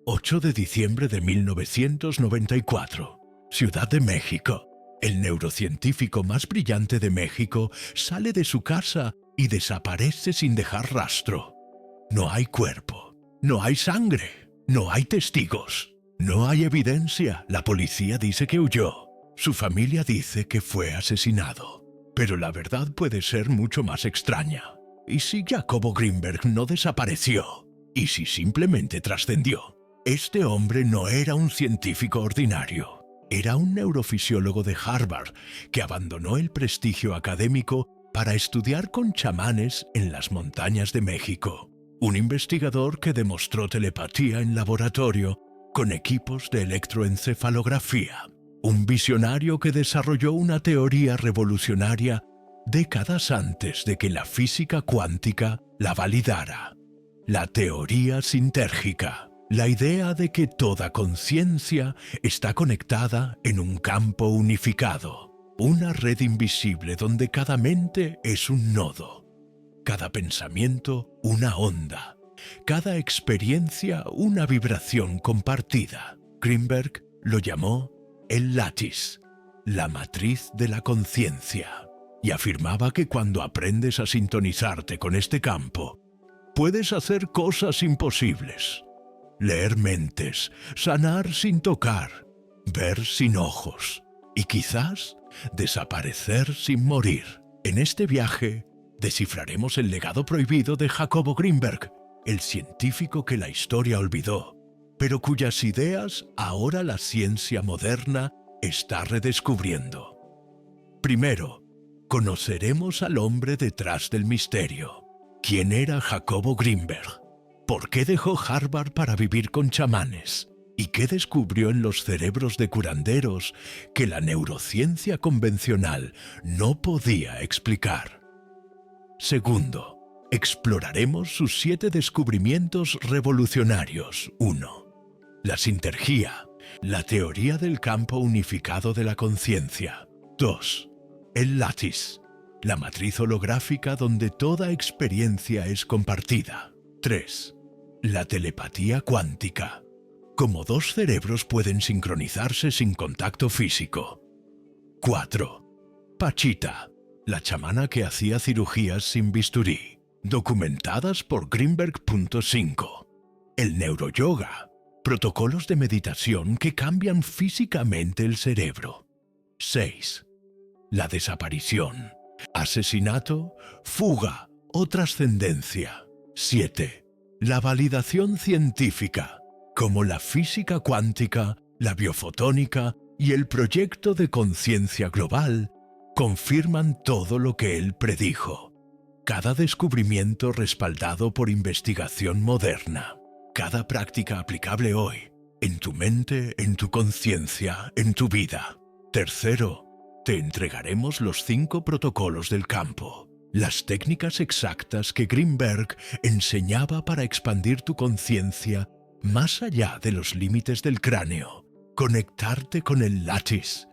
8 de diciembre de 1994, Ciudad de México. El neurocientífico más brillante de México sale de su casa y desaparece sin dejar rastro. No hay cuerpo, no hay sangre, no hay testigos, no hay evidencia. La policía dice que huyó. Su familia dice que fue asesinado. Pero la verdad puede ser mucho más extraña. ¿Y si Jacobo Greenberg no desapareció? ¿Y si simplemente trascendió? Este hombre no era un científico ordinario. Era un neurofisiólogo de Harvard que abandonó el prestigio académico para estudiar con chamanes en las montañas de México. Un investigador que demostró telepatía en laboratorio con equipos de electroencefalografía. Un visionario que desarrolló una teoría revolucionaria décadas antes de que la física cuántica la validara. La teoría sintérgica. La idea de que toda conciencia está conectada en un campo unificado, una red invisible donde cada mente es un nodo, cada pensamiento una onda, cada experiencia una vibración compartida. Greenberg lo llamó el látiz, la matriz de la conciencia, y afirmaba que cuando aprendes a sintonizarte con este campo, puedes hacer cosas imposibles. Leer mentes, sanar sin tocar, ver sin ojos y quizás desaparecer sin morir. En este viaje descifraremos el legado prohibido de Jacobo Greenberg, el científico que la historia olvidó, pero cuyas ideas ahora la ciencia moderna está redescubriendo. Primero, conoceremos al hombre detrás del misterio. ¿Quién era Jacobo Greenberg? ¿Por qué dejó Harvard para vivir con chamanes? ¿Y qué descubrió en los cerebros de curanderos que la neurociencia convencional no podía explicar? Segundo, exploraremos sus 7 descubrimientos revolucionarios. 1. La sintergía, la teoría del campo unificado de la conciencia. 2. El látiz, la matriz holográfica donde toda experiencia es compartida. 3. La telepatía cuántica. Cómo 2 cerebros pueden sincronizarse sin contacto físico. 4. Pachita, la chamana que hacía cirugías sin bisturí, documentadas por Greenberg.5. El neuroyoga, protocolos de meditación que cambian físicamente el cerebro. 6. La desaparición, asesinato, fuga o trascendencia. 7. La validación científica, como la física cuántica, la biofotónica y el proyecto de conciencia global, confirman todo lo que él predijo. Cada descubrimiento respaldado por investigación moderna. Cada práctica aplicable hoy, en tu mente, en tu conciencia, en tu vida. Tercero, te entregaremos los 5 protocolos del campo. Las técnicas exactas que Greenberg enseñaba para expandir tu conciencia más allá de los límites del cráneo, conectarte con el látiz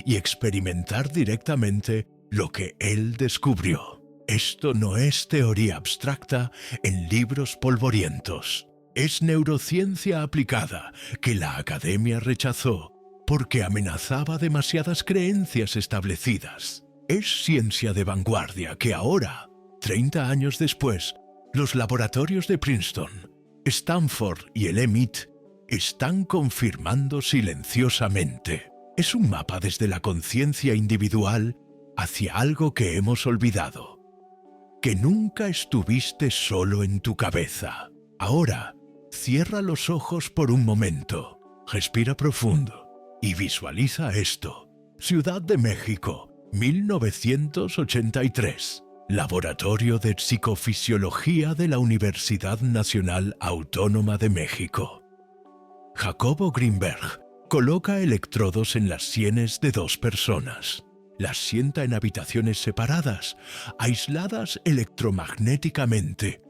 y experimentar directamente lo que él descubrió. Esto no es teoría abstracta en libros polvorientos. Es neurociencia aplicada que la academia rechazó porque amenazaba demasiadas creencias establecidas. Es ciencia de vanguardia que ahora, 30 años después, los laboratorios de Princeton, Stanford y el MIT están confirmando silenciosamente. Es un mapa desde la conciencia individual hacia algo que hemos olvidado. Que nunca estuviste solo en tu cabeza. Ahora, cierra los ojos por un momento, respira profundo y visualiza esto. Ciudad de México, 1983. Laboratorio de Psicofisiología de la Universidad Nacional Autónoma de México. Jacobo Greenberg coloca electrodos en las sienes de 2 personas. Las sienta en habitaciones separadas, aisladas electromagnéticamente.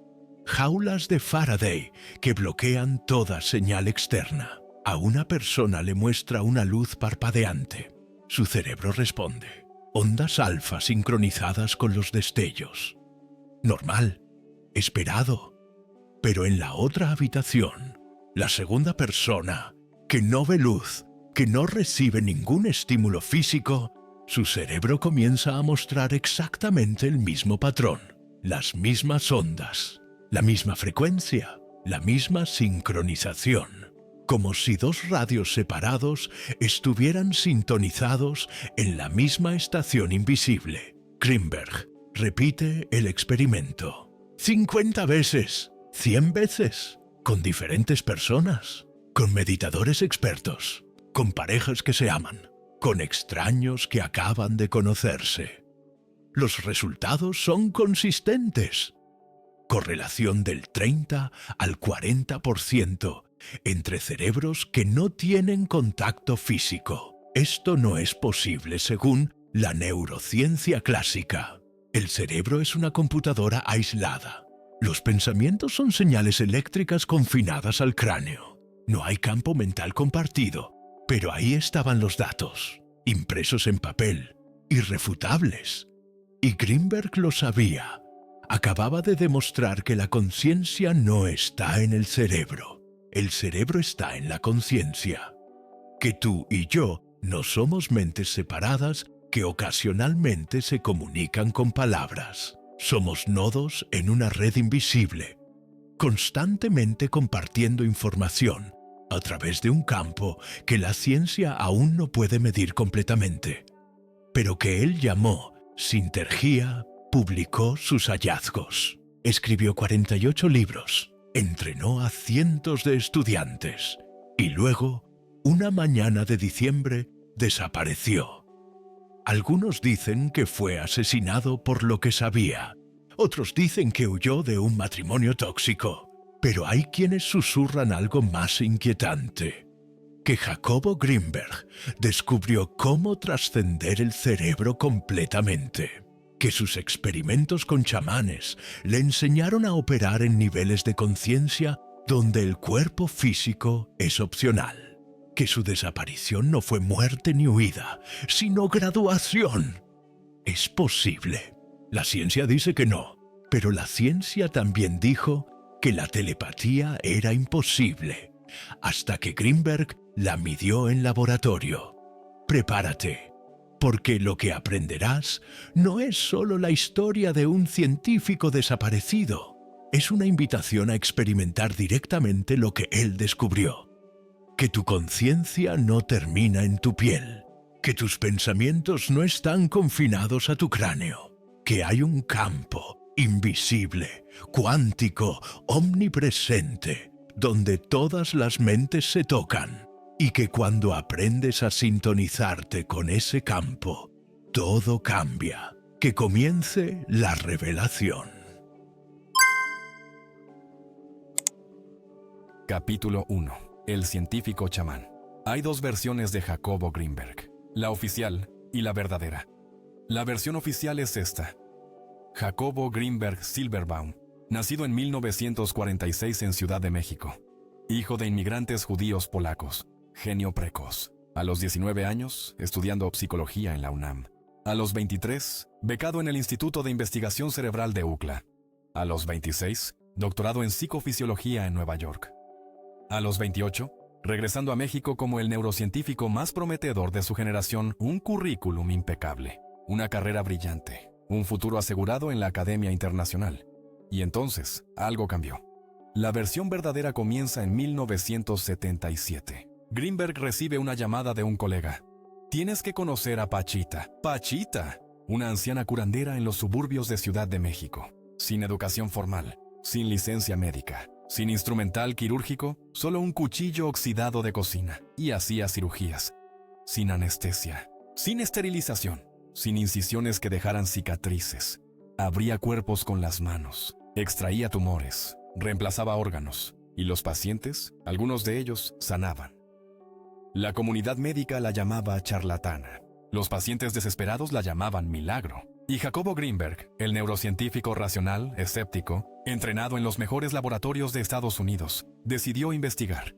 Jaulas de Faraday que bloquean toda señal externa. A una persona le muestra una luz parpadeante. Su cerebro responde. Ondas alfa sincronizadas con los destellos. Normal, esperado. Pero en la otra habitación, La segunda persona, que no ve luz, que no recibe ningún estímulo físico, su cerebro comienza a mostrar exactamente el mismo patrón, las mismas ondas, la misma frecuencia, la misma sincronización, como si dos radios separados estuvieran sintonizados en la misma estación invisible. Grimberg repite el experimento 50 veces, 100 veces, con diferentes personas, con meditadores expertos, con parejas que se aman, con extraños que acaban de conocerse. Los resultados son consistentes. Correlación del 30 al 40% entre cerebros que no tienen contacto físico. Esto no es posible según la neurociencia clásica. El cerebro es una computadora aislada. Los pensamientos son señales eléctricas confinadas al cráneo. No hay campo mental compartido, pero ahí estaban los datos, impresos en papel, irrefutables. Y Grimberg lo sabía. Acababa de demostrar que la conciencia no está en el cerebro. El cerebro está en la conciencia. Que tú y yo no somos mentes separadas que ocasionalmente se comunican con palabras. Somos nodos en una red invisible, constantemente compartiendo información a través de un campo que la ciencia aún no puede medir completamente, pero que él llamó sintergía. Publicó sus hallazgos, escribió 48 libros, entrenó a cientos de estudiantes y luego, una mañana de diciembre, desapareció. Algunos dicen que fue asesinado por lo que sabía, otros dicen que huyó de un matrimonio tóxico, pero hay quienes susurran algo más inquietante, que Jacobo Grimberg descubrió cómo trascender el cerebro completamente. Que sus experimentos con chamanes le enseñaron a operar en niveles de conciencia donde el cuerpo físico es opcional. Que su desaparición no fue muerte ni huida, sino graduación. ¿Es posible? La ciencia dice que no, pero la ciencia también dijo que la telepatía era imposible, hasta que Grimberg la midió en laboratorio. Prepárate, porque lo que aprenderás no es solo la historia de un científico desaparecido, es una invitación a experimentar directamente lo que él descubrió. Que tu conciencia no termina en tu piel, que tus pensamientos no están confinados a tu cráneo, que hay un campo invisible, cuántico, omnipresente, donde todas las mentes se tocan. Y que cuando aprendes a sintonizarte con ese campo, todo cambia. Que comience la revelación. Capítulo 1. El científico chamán. Hay dos versiones de Jacobo Grimberg, la oficial y la verdadera. La versión oficial es esta. Jacobo Grimberg Silberbaum, nacido en 1946 en Ciudad de México, hijo de inmigrantes judíos polacos. Genio precoz. A los 19 años, estudiando psicología en la UNAM. A los 23, becado en el Instituto de Investigación Cerebral de UCLA. A los 26, doctorado en psicofisiología en Nueva York. A los 28, regresando a México como el neurocientífico más prometedor de su generación, un currículum impecable, una carrera brillante, un futuro asegurado en la Academia Internacional. Y entonces, algo cambió. La versión verdadera comienza en 1977. Grimberg recibe una llamada de un colega. Tienes que conocer a Pachita. ¡Pachita! Una anciana curandera en los suburbios de Ciudad de México. Sin educación formal, sin licencia médica, sin instrumental quirúrgico, solo un cuchillo oxidado de cocina. Y hacía cirugías. Sin anestesia, sin esterilización, sin incisiones que dejaran cicatrices. Abría cuerpos con las manos, extraía tumores, reemplazaba órganos. Y los pacientes, algunos de ellos, sanaban. La comunidad médica la llamaba charlatana. Los pacientes desesperados la llamaban milagro. Y Jacobo Grimberg, el neurocientífico racional, escéptico, entrenado en los mejores laboratorios de Estados Unidos, decidió investigar.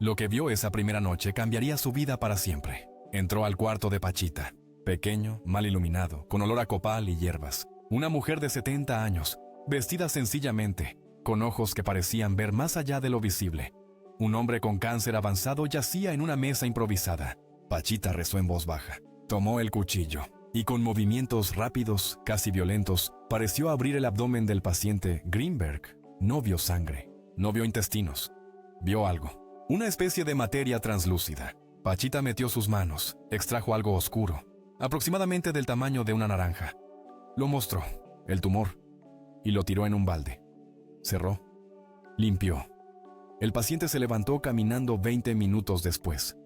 Lo que vio esa primera noche cambiaría su vida para siempre. Entró al cuarto de Pachita, pequeño, mal iluminado, con olor a copal y hierbas. Una mujer de 70 años, vestida sencillamente, con ojos que parecían ver más allá de lo visible. Un hombre con cáncer avanzado yacía en una mesa improvisada. Pachita rezó en voz baja. Tomó el cuchillo y con movimientos rápidos, casi violentos, pareció abrir el abdomen del paciente. Greenberg no vio sangre, no vio intestinos. Vio algo, una especie de materia translúcida. Pachita metió sus manos, extrajo algo oscuro, aproximadamente del tamaño de una naranja. Lo mostró, el tumor, y lo tiró en un balde. Cerró, limpió. El paciente se levantó caminando 20 minutos después.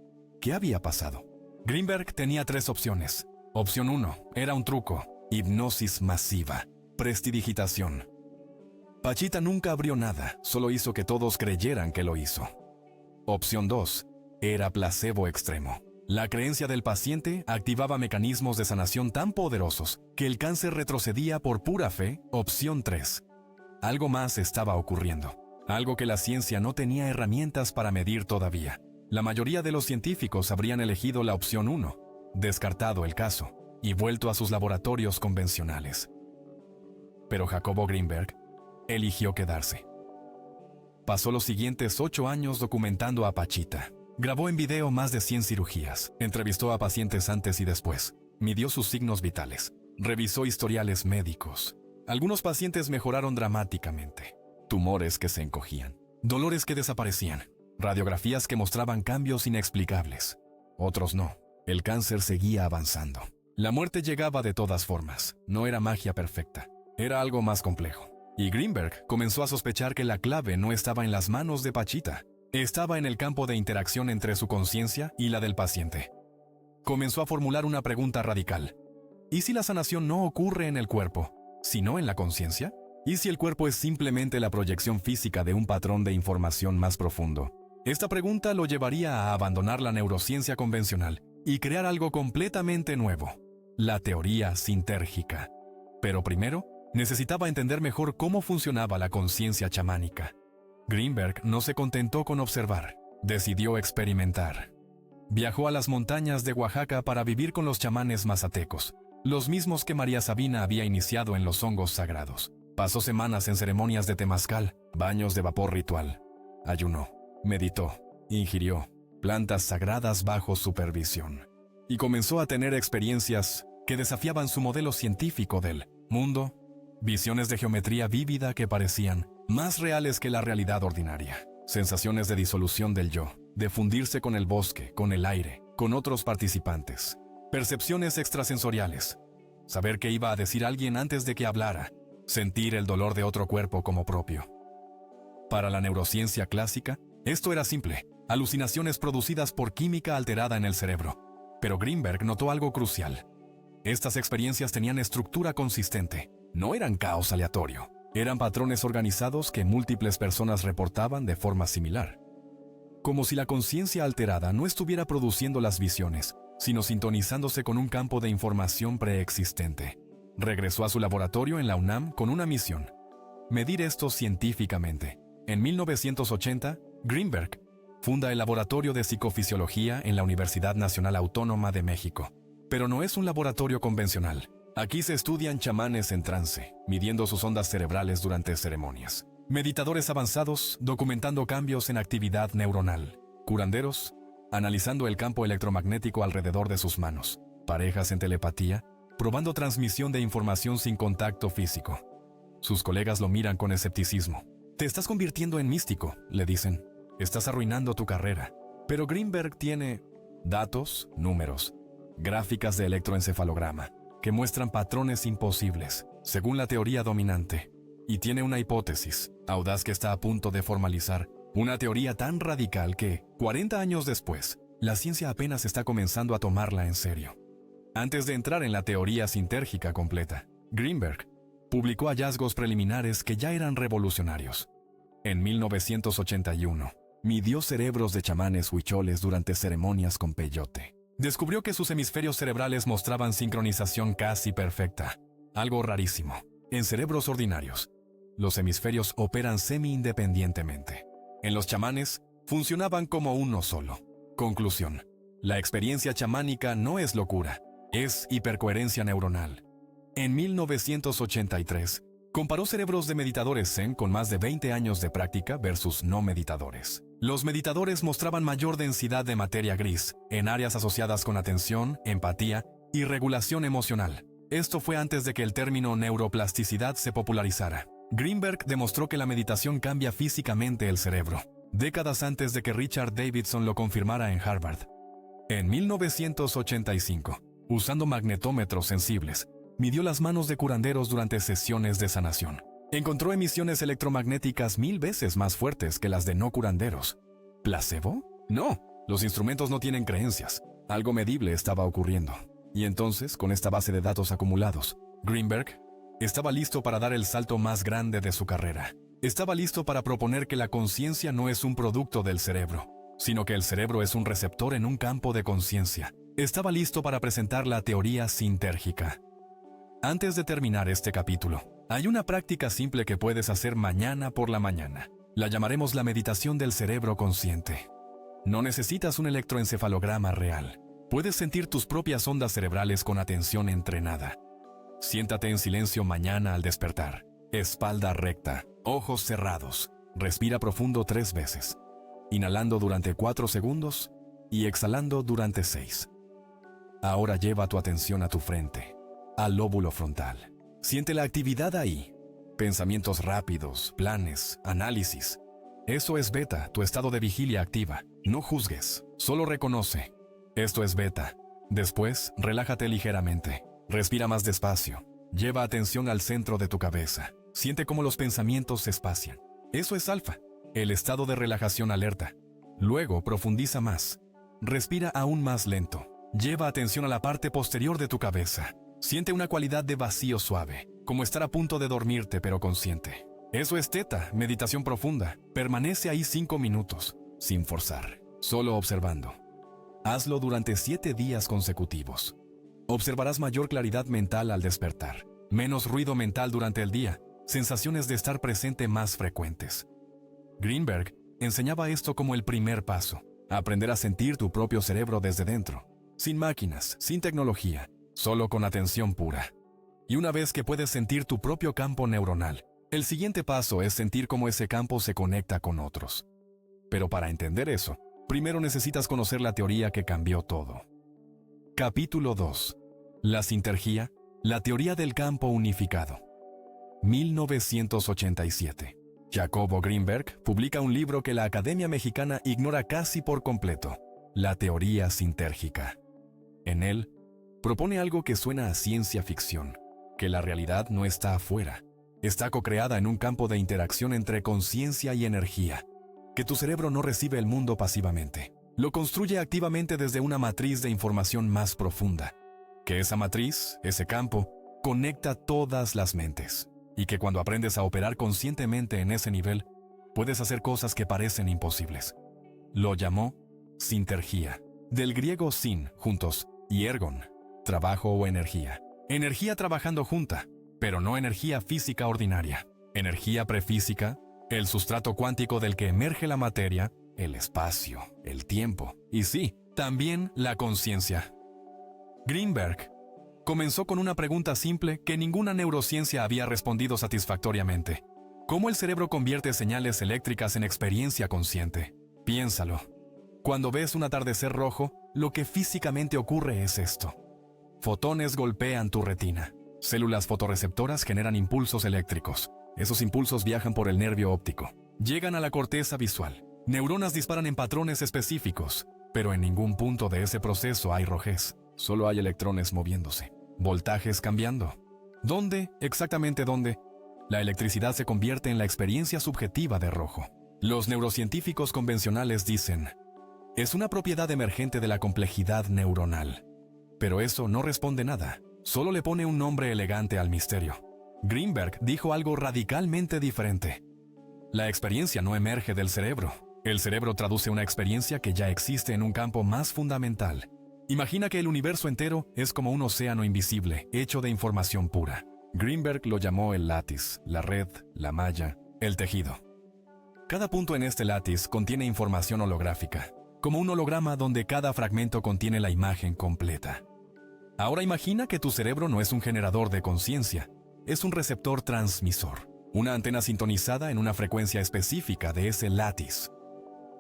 ¿Qué había pasado? Greenberg tenía 3 opciones. Opción 1 era un truco, hipnosis masiva, prestidigitación. Pachita nunca abrió nada, solo hizo que todos creyeran que lo hizo. Opción 2 era placebo extremo. La creencia del paciente activaba mecanismos de sanación tan poderosos que el cáncer retrocedía por pura fe. Opción 3. Algo más estaba ocurriendo, algo que la ciencia no tenía herramientas para medir todavía. La mayoría de los científicos habrían elegido la opción 1, descartado el caso y vuelto a sus laboratorios convencionales. Pero Jacobo Greenberg eligió quedarse. Pasó los siguientes 8 años documentando a Pachita. Grabó en video más de 100 cirugías, entrevistó a pacientes antes y después, midió sus signos vitales, revisó historiales médicos. Algunos pacientes mejoraron dramáticamente. Tumores que se encogían, dolores que desaparecían, radiografías que mostraban cambios inexplicables. Otros no. El cáncer seguía avanzando. La muerte llegaba de todas formas. No era magia perfecta. Era algo más complejo. Y Greenberg comenzó a sospechar que la clave no estaba en las manos de Pachita. Estaba en el campo de interacción entre su conciencia y la del paciente. Comenzó a formular una pregunta radical. ¿Y si la sanación no ocurre en el cuerpo, sino en la conciencia? ¿Y si el cuerpo es simplemente la proyección física de un patrón de información más profundo? Esta pregunta lo llevaría a abandonar la neurociencia convencional y crear algo completamente nuevo, la teoría sintérgica. Pero primero, necesitaba entender mejor cómo funcionaba la conciencia chamánica. Greenberg no se contentó con observar, decidió experimentar. Viajó a las montañas de Oaxaca para vivir con los chamanes mazatecos, los mismos que María Sabina había iniciado en los hongos sagrados. Pasó semanas en ceremonias de temazcal, baños de vapor ritual. Ayunó, meditó, ingirió plantas sagradas bajo supervisión. Y comenzó a tener experiencias que desafiaban su modelo científico del mundo, visiones de geometría vívida que parecían más reales que la realidad ordinaria, sensaciones de disolución del yo, de fundirse con el bosque, con el aire, con otros participantes, percepciones extrasensoriales, saber qué iba a decir alguien antes de que hablara, sentir el dolor de otro cuerpo como propio. Para la neurociencia clásica, esto era simple, alucinaciones producidas por química alterada en el cerebro. Pero Greenberg notó algo crucial. Estas experiencias tenían estructura consistente, no eran caos aleatorio, eran patrones organizados que múltiples personas reportaban de forma similar. Como si la conciencia alterada no estuviera produciendo las visiones, sino sintonizándose con un campo de información preexistente. Regresó a su laboratorio en la UNAM con una misión: medir esto científicamente. En 1980, Greenberg funda el Laboratorio de Psicofisiología en la Universidad Nacional Autónoma de México. Pero no es un laboratorio convencional. Aquí se estudian chamanes en trance, midiendo sus ondas cerebrales durante ceremonias. Meditadores avanzados documentando cambios en actividad neuronal. Curanderos analizando el campo electromagnético alrededor de sus manos. Parejas en telepatía probando transmisión de información sin contacto físico. Sus colegas lo miran con escepticismo. Te estás convirtiendo en místico, le dicen. Estás arruinando tu carrera. Pero Greenberg tiene datos, números, gráficas de electroencefalograma que muestran patrones imposibles, según la teoría dominante. Y tiene una hipótesis, audaz, que está a punto de formalizar. Una teoría tan radical que, 40 años después, la ciencia apenas está comenzando a tomarla en serio. Antes de entrar en la teoría sintérgica completa, Greenberg publicó hallazgos preliminares que ya eran revolucionarios. En 1981, midió cerebros de chamanes huicholes durante ceremonias con peyote. Descubrió que sus hemisferios cerebrales mostraban sincronización casi perfecta, algo rarísimo. En cerebros ordinarios, los hemisferios operan semi-independientemente. En los chamanes, funcionaban como uno solo. Conclusión: la experiencia chamánica no es locura, es hipercoherencia neuronal. En 1983, Comparó cerebros de meditadores Zen con más de 20 años de práctica versus no meditadores. Los meditadores mostraban mayor densidad de materia gris en áreas asociadas con atención, empatía y regulación emocional. Esto fue antes de que el término neuroplasticidad se popularizara. Greenberg demostró que la meditación cambia físicamente el cerebro, décadas antes de que Richard Davidson lo confirmara en Harvard. En 1985, usando magnetómetros sensibles, midió las manos de curanderos durante sesiones de sanación. Encontró emisiones electromagnéticas 1000 veces más fuertes que las de no curanderos. ¿Placebo? No, los instrumentos no tienen creencias. Algo medible estaba ocurriendo. Y entonces, con esta base de datos acumulados, Greenberg estaba listo para dar el salto más grande de su carrera. Estaba listo para proponer que la conciencia no es un producto del cerebro, sino que el cerebro es un receptor en un campo de conciencia. Estaba listo para presentar la teoría sintérgica. Antes de terminar este capítulo, hay una práctica simple que puedes hacer mañana por la mañana. La llamaremos la meditación del cerebro consciente. No necesitas un electroencefalograma real. Puedes sentir tus propias ondas cerebrales con atención entrenada. Siéntate en silencio mañana al despertar. Espalda recta, ojos cerrados. Respira profundo 3 veces. Inhalando durante 4 segundos y exhalando durante 6. Ahora lleva tu atención a tu frente, al lóbulo frontal. Siente la actividad ahí. Pensamientos rápidos, planes, análisis. Eso es beta, tu estado de vigilia activa. No juzgues, solo reconoce. Esto es beta. Después, relájate ligeramente. Respira más despacio. Lleva atención al centro de tu cabeza. Siente cómo los pensamientos se espacian. Eso es alfa, el estado de relajación alerta. Luego, profundiza más. Respira aún más lento. Lleva atención a la parte posterior de tu cabeza. Siente una cualidad de vacío suave, como estar a punto de dormirte pero consciente. Eso es teta, meditación profunda. Permanece ahí 5 minutos, sin forzar, solo observando. Hazlo durante 7 días consecutivos. Observarás mayor claridad mental al despertar, menos ruido mental durante el día, sensaciones de estar presente más frecuentes. Greenberg enseñaba esto como el primer paso, aprender a sentir tu propio cerebro desde dentro, sin máquinas, sin tecnología, solo con atención pura. Y una vez que puedes sentir tu propio campo neuronal, el siguiente paso es sentir cómo ese campo se conecta con otros. Pero para entender eso, primero necesitas conocer la teoría que cambió todo. Capítulo 2. La sintergía, la teoría del campo unificado. 1987. Jacobo Greenberg publica un libro que la Academia Mexicana ignora casi por completo, la teoría sintérgica. En él, propone algo que suena a ciencia ficción, que la realidad no está afuera, está co-creada en un campo de interacción entre conciencia y energía, que tu cerebro no recibe el mundo pasivamente, lo construye activamente desde una matriz de información más profunda, que esa matriz, ese campo, conecta todas las mentes, y que cuando aprendes a operar conscientemente en ese nivel, puedes hacer cosas que parecen imposibles. Lo llamó sintergía, del griego sin, juntos, y ergon, trabajo o energía. Energía trabajando junta, pero no energía física ordinaria. Energía prefísica, el sustrato cuántico del que emerge la materia, el espacio, el tiempo, y sí, también la conciencia. Greenberg comenzó con una pregunta simple que ninguna neurociencia había respondido satisfactoriamente. ¿Cómo el cerebro convierte señales eléctricas en experiencia consciente? Piénsalo. Cuando ves un atardecer rojo, lo que físicamente ocurre es esto. Fotones golpean tu retina. Células fotorreceptoras generan impulsos eléctricos. Esos impulsos viajan por el nervio óptico. Llegan a la corteza visual. Neuronas disparan en patrones específicos, pero en ningún punto de ese proceso hay rojez. Solo hay electrones moviéndose. Voltajes cambiando. ¿Dónde? Exactamente dónde. La electricidad se convierte en la experiencia subjetiva de rojo. Los neurocientíficos convencionales dicen, es una propiedad emergente de la complejidad neuronal. Pero eso no responde nada. Solo le pone un nombre elegante al misterio. Greenberg dijo algo radicalmente diferente. La experiencia no emerge del cerebro. El cerebro traduce una experiencia que ya existe en un campo más fundamental. Imagina que el universo entero es como un océano invisible, hecho de información pura. Greenberg lo llamó el látiz, la red, la malla, el tejido. Cada punto en este látiz contiene información holográfica, como un holograma donde cada fragmento contiene la imagen completa. Ahora imagina que tu cerebro no es un generador de conciencia, es un receptor transmisor, una antena sintonizada en una frecuencia específica de ese látiz.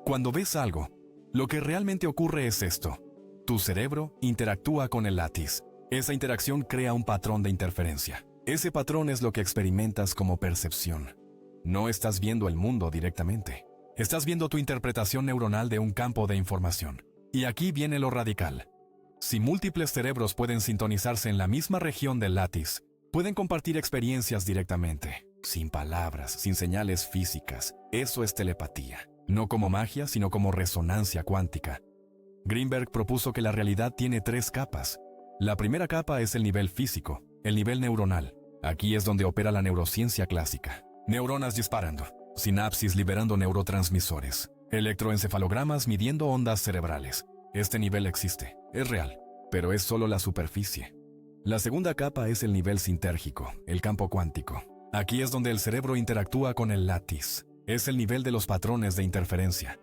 Cuando ves algo, lo que realmente ocurre es esto. Tu cerebro interactúa con el látiz. Esa interacción crea un patrón de interferencia. Ese patrón es lo que experimentas como percepción. No estás viendo el mundo directamente. Estás viendo tu interpretación neuronal de un campo de información. Y aquí viene lo radical. Si múltiples cerebros pueden sintonizarse en la misma región del látiz, pueden compartir experiencias directamente, sin palabras, sin señales físicas. Eso es telepatía. No como magia, sino como resonancia cuántica. Greenberg propuso que la realidad tiene 3 capas. La primera capa es el nivel físico, el nivel neuronal. Aquí es donde opera la neurociencia clásica. Neuronas disparando, sinapsis liberando neurotransmisores, electroencefalogramas midiendo ondas cerebrales. Este nivel existe, es real, pero es solo la superficie. La segunda capa es el nivel sintérgico, el campo cuántico. Aquí es donde el cerebro interactúa con el látiz. Es el nivel de los patrones de interferencia,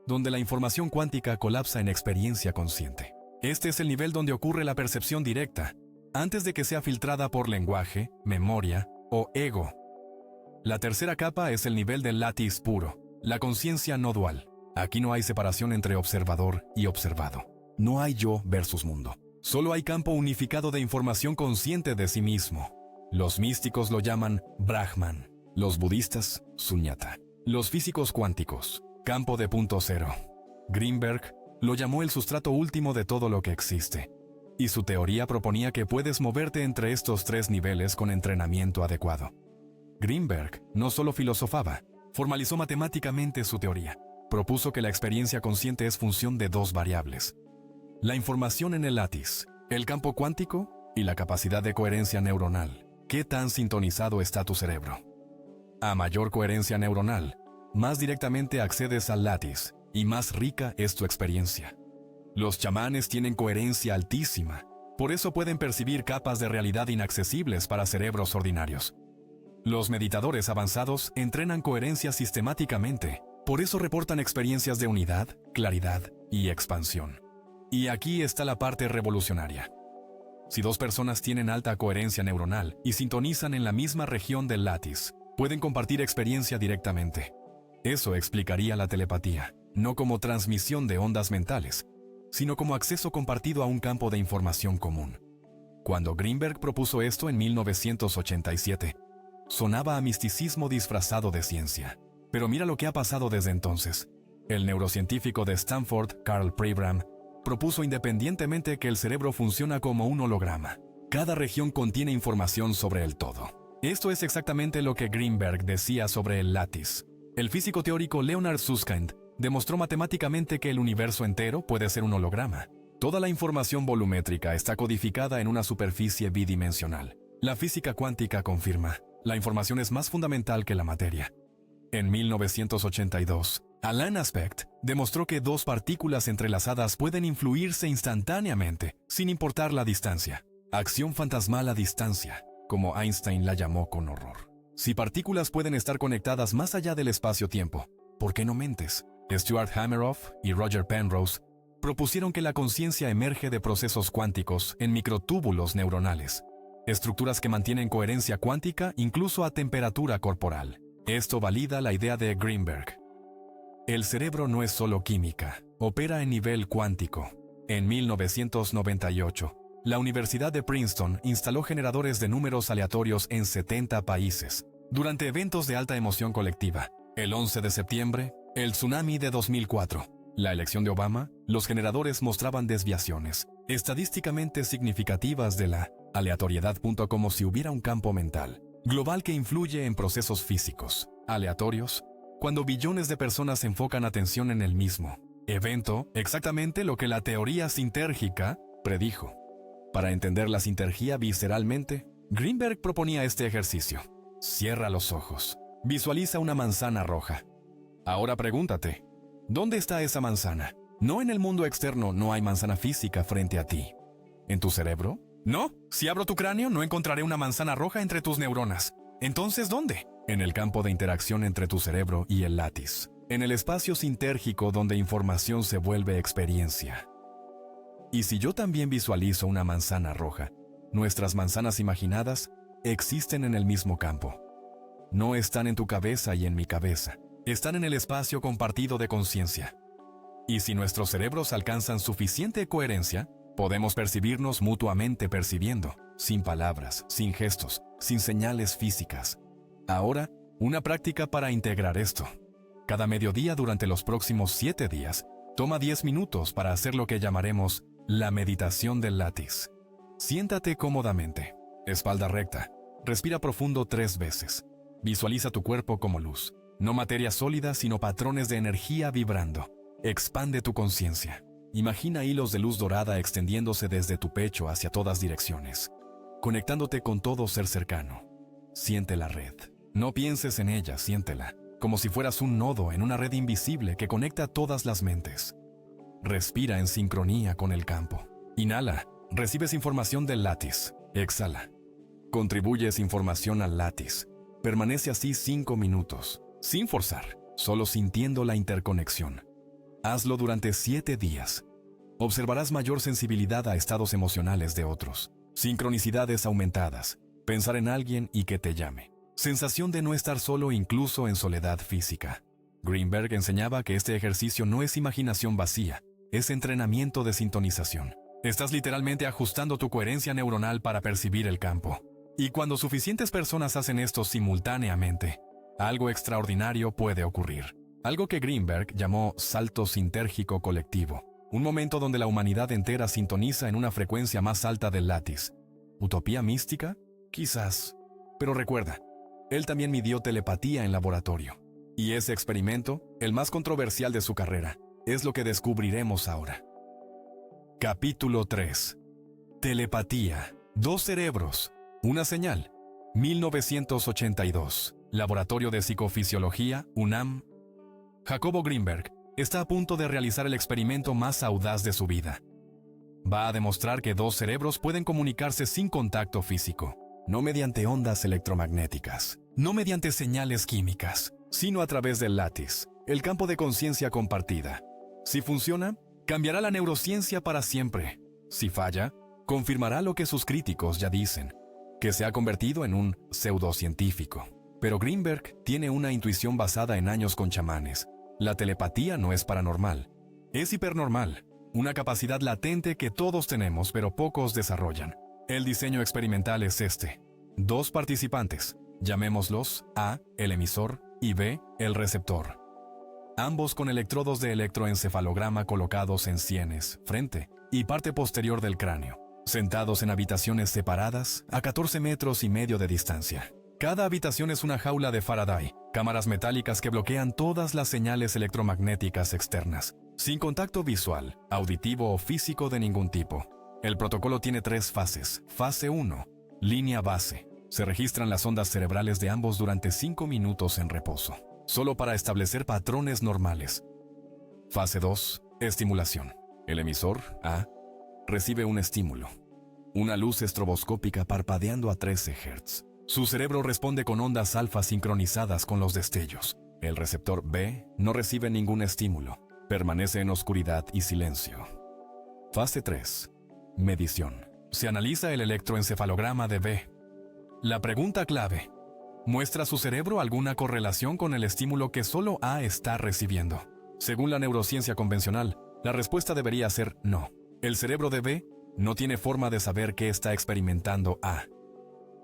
donde la información cuántica colapsa en experiencia consciente. Este es el nivel donde ocurre la percepción directa, antes de que sea filtrada por lenguaje, memoria o ego. La tercera capa es el nivel del látiz puro, la conciencia no dual. Aquí no hay separación entre observador y observado. No hay yo versus mundo. Solo hay campo unificado de información consciente de sí mismo. Los místicos lo llaman Brahman, los budistas, Sunyata. Los físicos cuánticos, campo de punto cero. Greenberg lo llamó el sustrato último de todo lo que existe, y su teoría proponía que puedes moverte entre estos 3 niveles con entrenamiento adecuado. Greenberg no solo filosofaba, formalizó matemáticamente su teoría. Propuso que la experiencia consciente es función de 2 variables: la información en el látiz, el campo cuántico y la capacidad de coherencia neuronal. ¿Qué tan sintonizado está tu cerebro? A mayor coherencia neuronal, más directamente accedes al látiz y más rica es tu experiencia. Los chamanes tienen coherencia altísima, por eso pueden percibir capas de realidad inaccesibles para cerebros ordinarios. Los meditadores avanzados entrenan coherencia sistemáticamente, por eso reportan experiencias de unidad, claridad y expansión. Y aquí está la parte revolucionaria. Si 2 personas tienen alta coherencia neuronal y sintonizan en la misma región del látiz, pueden compartir experiencia directamente. Eso explicaría la telepatía, no como transmisión de ondas mentales, sino como acceso compartido a un campo de información común. Cuando Greenberg propuso esto en 1987, sonaba a misticismo disfrazado de ciencia. Pero mira lo que ha pasado desde entonces. El neurocientífico de Stanford, Carl Pribram, propuso independientemente que el cerebro funciona como un holograma. Cada región contiene información sobre el todo. Esto es exactamente lo que Greenberg decía sobre el látiz. El físico teórico Leonard Susskind demostró matemáticamente que el universo entero puede ser un holograma. Toda la información volumétrica está codificada en una superficie bidimensional. La física cuántica confirma, la información es más fundamental que la materia. En 1982, Alain Aspect demostró que 2 partículas entrelazadas pueden influirse instantáneamente, sin importar la distancia. Acción fantasmal a distancia, como Einstein la llamó con horror. Si partículas pueden estar conectadas más allá del espacio-tiempo, ¿por qué no mentes? Stuart Hameroff y Roger Penrose propusieron que la conciencia emerge de procesos cuánticos en microtúbulos neuronales, estructuras que mantienen coherencia cuántica incluso a temperatura corporal. Esto valida la idea de Greenberg. El cerebro no es solo química, opera en nivel cuántico. En 1998, la Universidad de Princeton instaló generadores de números aleatorios en 70 países. Durante eventos de alta emoción colectiva, el 11 de septiembre, el tsunami de 2004, la elección de Obama, los generadores mostraban desviaciones estadísticamente significativas de la aleatoriedad. Como si hubiera un campo mental global que influye en procesos físicos aleatorios, cuando billones de personas enfocan atención en el mismo evento, exactamente lo que la teoría sintérgica predijo. Para entender la sintergía visceralmente, Greenberg proponía este ejercicio. Cierra los ojos. Visualiza una manzana roja. Ahora pregúntate, ¿dónde está esa manzana? No en el mundo externo, no hay manzana física frente a ti. ¿En tu cerebro? No, si abro tu cráneo no encontraré una manzana roja entre tus neuronas. Entonces, ¿dónde? En el campo de interacción entre tu cerebro y el látiz. En el espacio sintérgico donde información se vuelve experiencia. Y si yo también visualizo una manzana roja, nuestras manzanas imaginadas existen en el mismo campo. No están en tu cabeza y en mi cabeza. Están en el espacio compartido de conciencia. Y si nuestros cerebros alcanzan suficiente coherencia, podemos percibirnos mutuamente percibiendo, sin palabras, sin gestos, sin señales físicas. Ahora, una práctica para integrar esto. Cada mediodía durante los próximos 7 días, toma 10 minutos para hacer lo que llamaremos la meditación del látiz. Siéntate cómodamente, espalda recta, respira profundo 3 veces. Visualiza tu cuerpo como luz, no materia sólida sino patrones de energía vibrando. Expande tu conciencia. Imagina hilos de luz dorada extendiéndose desde tu pecho hacia todas direcciones, conectándote con todo ser cercano. Siente la red. No pienses en ella, siéntela, como si fueras un nodo en una red invisible que conecta todas las mentes. Respira en sincronía con el campo. Inhala, recibes información del látiz. Exhala. Contribuyes información al látiz. Permanece así 5 minutos, sin forzar, solo sintiendo la interconexión. Hazlo durante 7 días. Observarás mayor sensibilidad a estados emocionales de otros, sincronicidades aumentadas, pensar en alguien y que te llame, sensación de no estar solo incluso en soledad física. Greenberg enseñaba que este ejercicio no es imaginación vacía, es entrenamiento de sintonización. Estás literalmente ajustando tu coherencia neuronal para percibir el campo. Y cuando suficientes personas hacen esto simultáneamente, algo extraordinario puede ocurrir. Algo que Greenberg llamó salto sintérgico colectivo, un momento donde la humanidad entera sintoniza en una frecuencia más alta del látiz. ¿Utopía mística? Quizás. Pero recuerda, él también midió telepatía en laboratorio. Y ese experimento, el más controversial de su carrera, es lo que descubriremos ahora. Capítulo 3. Telepatía. 2 cerebros. Una señal. 1982. Laboratorio de Psicofisiología, UNAM. Jacobo Greenberg está a punto de realizar el experimento más audaz de su vida. Va a demostrar que 2 cerebros pueden comunicarse sin contacto físico, no mediante ondas electromagnéticas, no mediante señales químicas, sino a través del látiz, el campo de conciencia compartida. Si funciona, cambiará la neurociencia para siempre. Si falla, confirmará lo que sus críticos ya dicen, que se ha convertido en un pseudocientífico. Pero Greenberg tiene una intuición basada en años con chamanes. La telepatía no es paranormal, es hipernormal, una capacidad latente que todos tenemos pero pocos desarrollan. El diseño experimental es este. 2 participantes, llamémoslos A, el emisor, y B, el receptor. Ambos con electrodos de electroencefalograma colocados en sienes, frente y parte posterior del cráneo, sentados en habitaciones separadas a 14,5 metros de distancia. Cada habitación es una jaula de Faraday, cámaras metálicas que bloquean todas las señales electromagnéticas externas, sin contacto visual, auditivo o físico de ningún tipo. El protocolo tiene 3 fases. Fase 1, línea base. Se registran las ondas cerebrales de ambos durante 5 minutos en reposo, solo para establecer patrones normales. Fase 2, estimulación. El emisor, A, recibe un estímulo, una luz estroboscópica parpadeando a 13 Hz. Su cerebro responde con ondas alfa sincronizadas con los destellos. El receptor B no recibe ningún estímulo, permanece en oscuridad y silencio. Fase 3. Medición. Se analiza el electroencefalograma de B. La pregunta clave: ¿muestra su cerebro alguna correlación con el estímulo que solo A está recibiendo? Según la neurociencia convencional, la respuesta debería ser no. El cerebro de B no tiene forma de saber qué está experimentando A.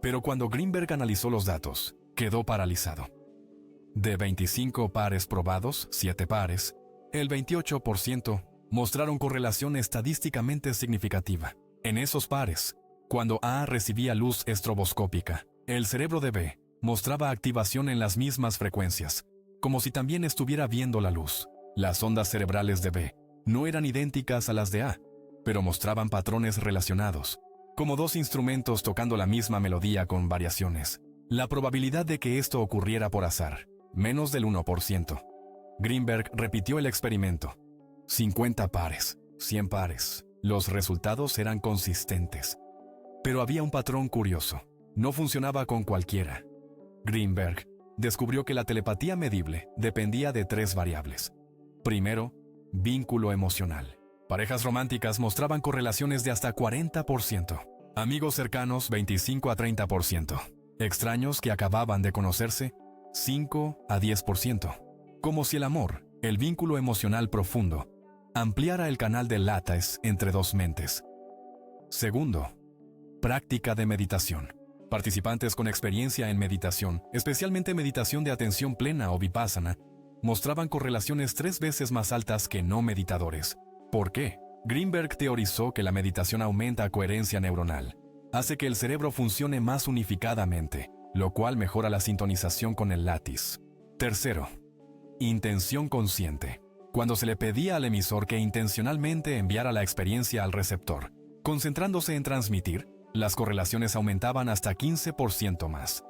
Pero cuando Greenberg analizó los datos, quedó paralizado. De 25 pares probados, 7 pares, el 28% mostraron correlación estadísticamente significativa. En esos pares, cuando A recibía luz estroboscópica, el cerebro de B mostraba activación en las mismas frecuencias, como si también estuviera viendo la luz. Las ondas cerebrales de B no eran idénticas a las de A, pero mostraban patrones relacionados, como 2 instrumentos tocando la misma melodía con variaciones. La probabilidad de que esto ocurriera por azar, menos del 1%. Greenberg repitió el experimento. 50 pares, 100 pares. Los resultados eran consistentes. Pero había un patrón curioso. No funcionaba con cualquiera. Greenberg descubrió que la telepatía medible dependía de 3 variables. Primero, vínculo emocional. Parejas románticas mostraban correlaciones de hasta 40%. Amigos cercanos 25 a 30%. Extraños que acababan de conocerse 5 a 10%. Como si el amor, el vínculo emocional profundo, ampliara el canal de látex entre dos mentes. Segundo, práctica de meditación. Participantes con experiencia en meditación, especialmente meditación de atención plena o vipassana, mostraban correlaciones 3 veces más altas que no meditadores. ¿Por qué? Greenberg teorizó que la meditación aumenta coherencia neuronal, hace que el cerebro funcione más unificadamente, lo cual mejora la sintonización con el látiz. Tercero, intención consciente. Cuando se le pedía al emisor que intencionalmente enviara la experiencia al receptor, concentrándose en transmitir, las correlaciones aumentaban hasta 15% más.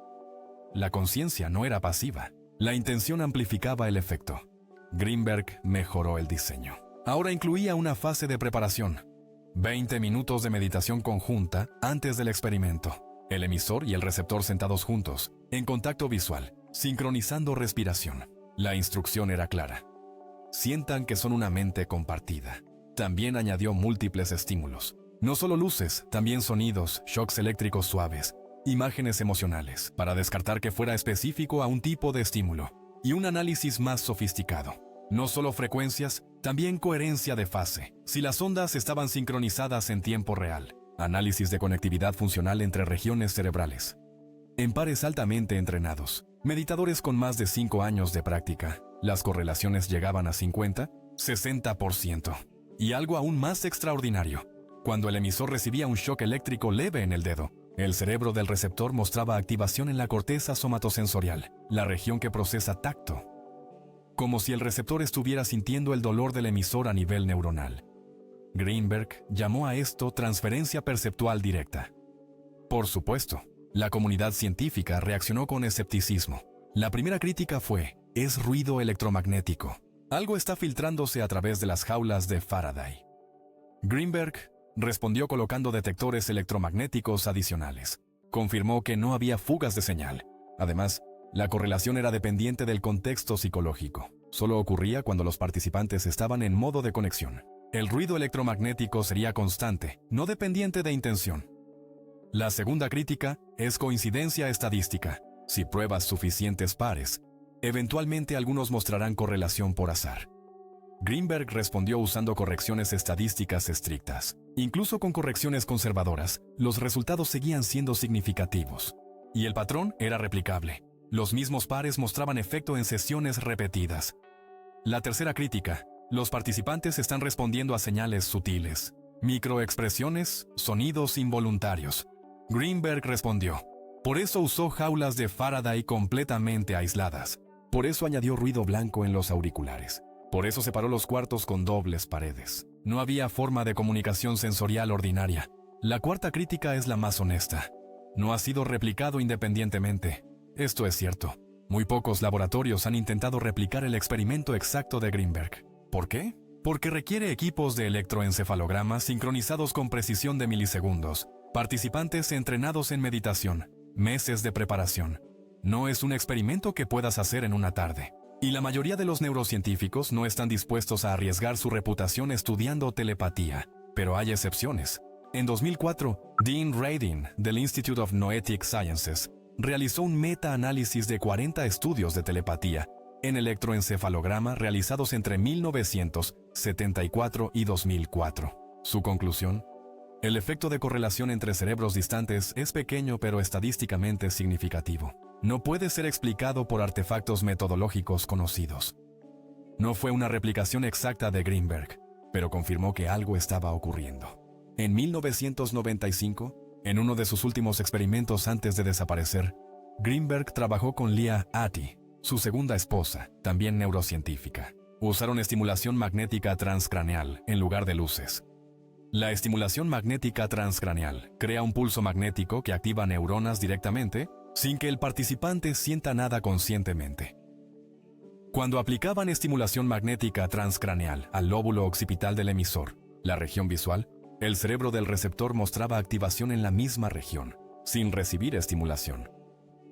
La conciencia no era pasiva. La intención amplificaba el efecto. Greenberg mejoró el diseño. Ahora incluía una fase de preparación. 20 minutos de meditación conjunta antes del experimento. El emisor y el receptor sentados juntos, en contacto visual, sincronizando respiración. La instrucción era clara. Sientan que son una mente compartida. También añadió múltiples estímulos. No solo luces, también sonidos, shocks eléctricos suaves, imágenes emocionales, para descartar que fuera específico a un tipo de estímulo, y un análisis más sofisticado. No solo frecuencias, también coherencia de fase, si las ondas estaban sincronizadas en tiempo real. Análisis de conectividad funcional entre regiones cerebrales. En pares altamente entrenados, meditadores con más de 5 años de práctica, las correlaciones llegaban a 50, 60%. Y algo aún más extraordinario. Cuando el emisor recibía un shock eléctrico leve en el dedo, el cerebro del receptor mostraba activación en la corteza somatosensorial, la región que procesa tacto, como si el receptor estuviera sintiendo el dolor del emisor a nivel neuronal. Greenberg llamó a esto transferencia perceptual directa. Por supuesto, la comunidad científica reaccionó con escepticismo. La primera crítica fue: es ruido electromagnético. Algo está filtrándose a través de las jaulas de Faraday. Greenberg respondió colocando detectores electromagnéticos adicionales. Confirmó que no había fugas de señal. Además, la correlación era dependiente del contexto psicológico. Solo ocurría cuando los participantes estaban en modo de conexión. El ruido electromagnético sería constante, no dependiente de intención. La segunda crítica es coincidencia estadística. Si pruebas suficientes pares, eventualmente algunos mostrarán correlación por azar. Greenberg respondió usando correcciones estadísticas estrictas. Incluso con correcciones conservadoras, los resultados seguían siendo significativos. Y el patrón era replicable. Los mismos pares mostraban efecto en sesiones repetidas. La tercera crítica: los participantes están respondiendo a señales sutiles, microexpresiones, sonidos involuntarios. Greenberg respondió: por eso usó jaulas de Faraday completamente aisladas. Por eso añadió ruido blanco en los auriculares. Por eso separó los cuartos con dobles paredes. No había forma de comunicación sensorial ordinaria. La cuarta crítica es la más honesta. No ha sido replicado independientemente. Esto es cierto. Muy pocos laboratorios han intentado replicar el experimento exacto de Greenberg. ¿Por qué? Porque requiere equipos de electroencefalograma sincronizados con precisión de milisegundos, participantes entrenados en meditación, meses de preparación. No es un experimento que puedas hacer en una tarde. Y la mayoría de los neurocientíficos no están dispuestos a arriesgar su reputación estudiando telepatía. Pero hay excepciones. En 2004, Dean Radin, del Institute of Noetic Sciences, realizó un meta-análisis de 40 estudios de telepatía en electroencefalograma realizados entre 1974 y 2004. Su conclusión: el efecto de correlación entre cerebros distantes es pequeño pero estadísticamente significativo. No puede ser explicado por artefactos metodológicos conocidos. No fue una replicación exacta de Greenberg, pero confirmó que algo estaba ocurriendo. En 1995, en uno de sus últimos experimentos antes de desaparecer, Greenberg trabajó con Leah Atty, su segunda esposa, también neurocientífica. Usaron estimulación magnética transcraneal en lugar de luces. La estimulación magnética transcraneal crea un pulso magnético que activa neuronas directamente, sin que el participante sienta nada conscientemente. Cuando aplicaban estimulación magnética transcraneal al lóbulo occipital del emisor, la región visual, el cerebro del receptor mostraba activación en la misma región, sin recibir estimulación.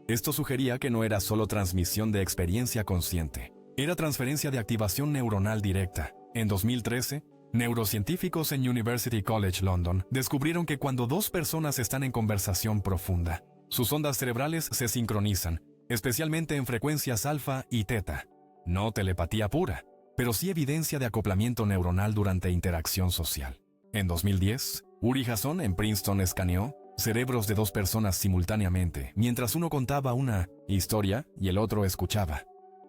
Esto sugería que no era solo transmisión de experiencia consciente, era transferencia de activación neuronal directa. En 2013, Neurocientíficos en University College London descubrieron que cuando dos personas están en conversación profunda, sus ondas cerebrales se sincronizan, especialmente en frecuencias alfa y teta. No telepatía pura, pero sí evidencia de acoplamiento neuronal durante interacción social. En 2010, Uri Hasson en Princeton escaneó cerebros de dos personas simultáneamente, mientras uno contaba una historia y el otro escuchaba.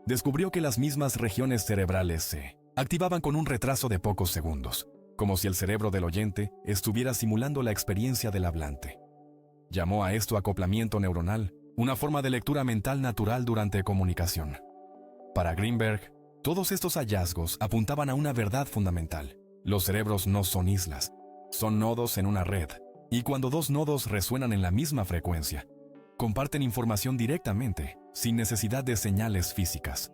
Descubrió que las mismas regiones cerebrales se activaban con un retraso de pocos segundos, como si el cerebro del oyente estuviera simulando la experiencia del hablante. Llamó a esto acoplamiento neuronal, una forma de lectura mental natural durante comunicación. Para Greenberg, todos estos hallazgos apuntaban a una verdad fundamental. Los cerebros no son islas, son nodos en una red, y cuando dos nodos resuenan en la misma frecuencia, comparten información directamente, sin necesidad de señales físicas.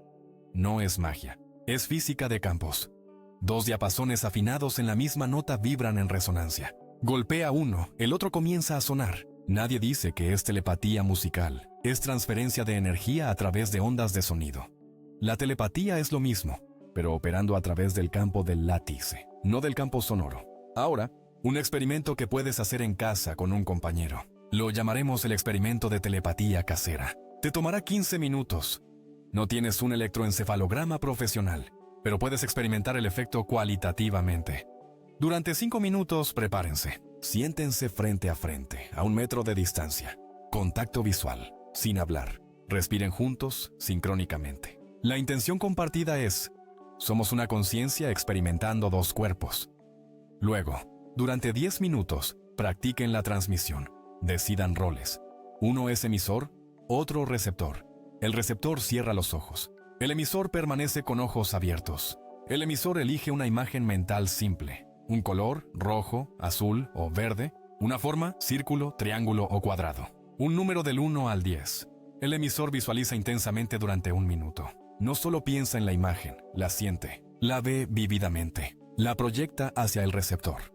No es magia, es física de campos. Dos diapasones afinados en la misma nota vibran en resonancia. Golpea uno, el otro comienza a sonar. Nadie dice que es telepatía musical, es transferencia de energía a través de ondas de sonido. La telepatía es lo mismo, pero operando a través del campo del látice, no del campo sonoro. Ahora, un experimento que puedes hacer en casa con un compañero. Lo llamaremos el experimento de telepatía casera. Te tomará 15 minutos. No tienes un electroencefalograma profesional, pero puedes experimentar el efecto cualitativamente. Durante 5 minutos, prepárense. Siéntense frente a frente, a 1 metro de distancia. Contacto visual, sin hablar. Respiren juntos, sincrónicamente. La intención compartida es: somos una conciencia experimentando dos cuerpos. Luego, durante 10 minutos, practiquen la transmisión. Decidan roles. Uno es emisor, otro receptor. El receptor cierra los ojos. El emisor permanece con ojos abiertos. El emisor elige una imagen mental simple. Un color, rojo, azul o verde. Una forma, círculo, triángulo o cuadrado. Un número del 1 al 10. El emisor visualiza intensamente durante 1 minuto. No solo piensa en la imagen, la siente, la ve vívidamente, la proyecta hacia el receptor.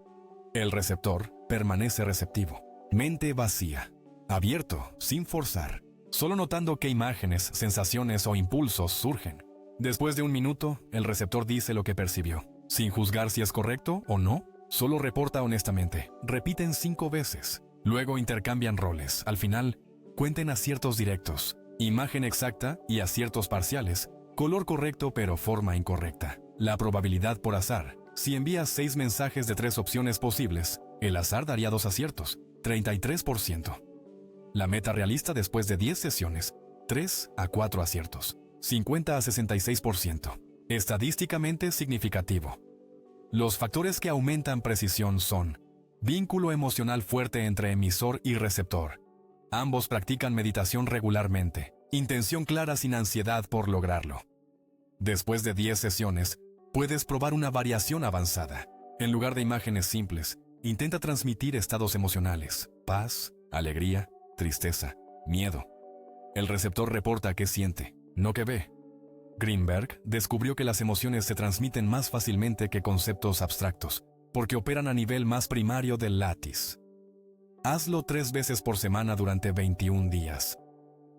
El receptor permanece receptivo, mente vacía, abierto, sin forzar, solo notando qué imágenes, sensaciones o impulsos surgen. Después de 1 minuto, el receptor dice lo que percibió, sin juzgar si es correcto o no, solo reporta honestamente. Repiten 5 veces. Luego intercambian roles. Al final, cuenten aciertos directos, imagen exacta y aciertos parciales, color correcto pero forma incorrecta. La probabilidad por azar. Si envías 6 mensajes de 3 opciones posibles, el azar daría 2 aciertos, 33%. La meta realista después de 10 sesiones, 3 a 4 aciertos, 50 a 66%. Estadísticamente significativo. Los factores que aumentan precisión son: vínculo emocional fuerte entre emisor y receptor. Ambos practican meditación regularmente. Intención clara sin ansiedad por lograrlo. Después de 10 sesiones, puedes probar una variación avanzada. En lugar de imágenes simples, intenta transmitir estados emocionales: paz, alegría, tristeza, miedo. El receptor reporta qué siente, no qué ve. Greenberg descubrió que las emociones se transmiten más fácilmente que conceptos abstractos, porque operan a nivel más primario del látice. Hazlo 3 veces por semana durante 21 días.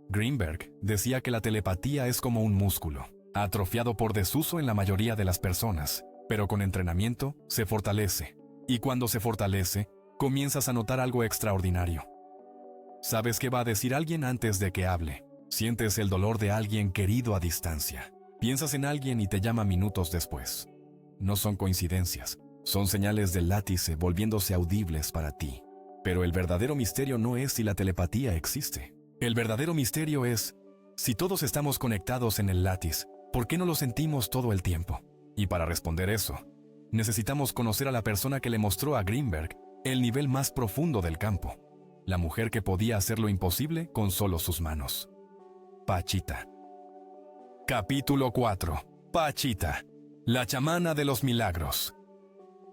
Greenberg decía que la telepatía es como un músculo, atrofiado por desuso en la mayoría de las personas, pero con entrenamiento se fortalece, y cuando se fortalece, comienzas a notar algo extraordinario. Sabes qué va a decir alguien antes de que hable. Sientes el dolor de alguien querido a distancia. Piensas en alguien y te llama minutos después. No son coincidencias, son señales del látice volviéndose audibles para ti. Pero el verdadero misterio no es si la telepatía existe. El verdadero misterio es: si todos estamos conectados en el látice, ¿por qué no lo sentimos todo el tiempo? Y para responder eso, necesitamos conocer a la persona que le mostró a Greenberg el nivel más profundo del campo. La mujer que podía hacer lo imposible con solo sus manos. Pachita. Capítulo 4. Pachita, la chamana de los milagros.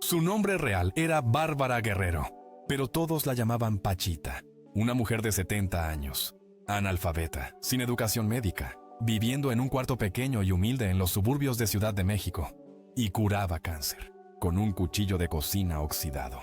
Su nombre real era Bárbara Guerrero, pero todos la llamaban Pachita. Una mujer de 70 años, analfabeta, sin educación médica, viviendo en un cuarto pequeño y humilde en los suburbios de Ciudad de México, y curaba cáncer, con un cuchillo de cocina oxidado.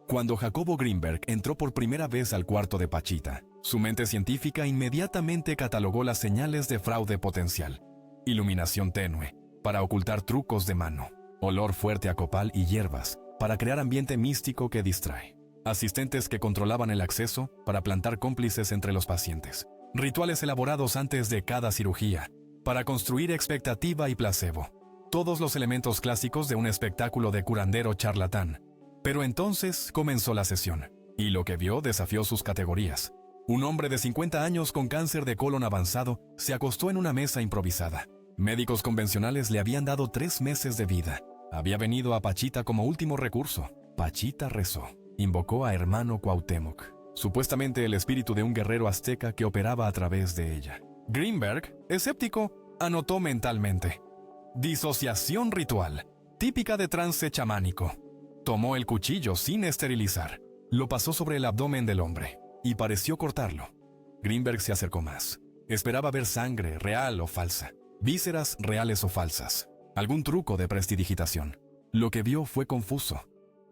Cuando Jacobo Greenberg entró por primera vez al cuarto de Pachita, su mente científica inmediatamente catalogó las señales de fraude potencial, iluminación tenue, para ocultar trucos de mano. olor fuerte a copal y hierbas para crear ambiente místico que distrae, asistentes que controlaban el acceso para plantar cómplices entre los pacientes, rituales elaborados antes de cada cirugía para construir expectativa y placebo, todos los elementos clásicos de un espectáculo de curandero charlatán. Pero entonces comenzó la sesión, y lo que vio desafió sus categorías. Un hombre de 50 años con cáncer de colon avanzado se acostó en una mesa improvisada. Médicos convencionales le habían dado 3 meses de vida. Había venido a Pachita como último recurso. Pachita rezó. Invocó a hermano Cuauhtémoc, supuestamente el espíritu de un guerrero azteca que operaba a través de ella. Greenberg, escéptico, anotó mentalmente: disociación ritual, típica de trance chamánico. Tomó el cuchillo sin esterilizar, lo pasó sobre el abdomen del hombre y pareció cortarlo. Greenberg se acercó más. Esperaba ver sangre real o falsa, vísceras reales o falsas, algún truco de prestidigitación. Lo que vio fue confuso.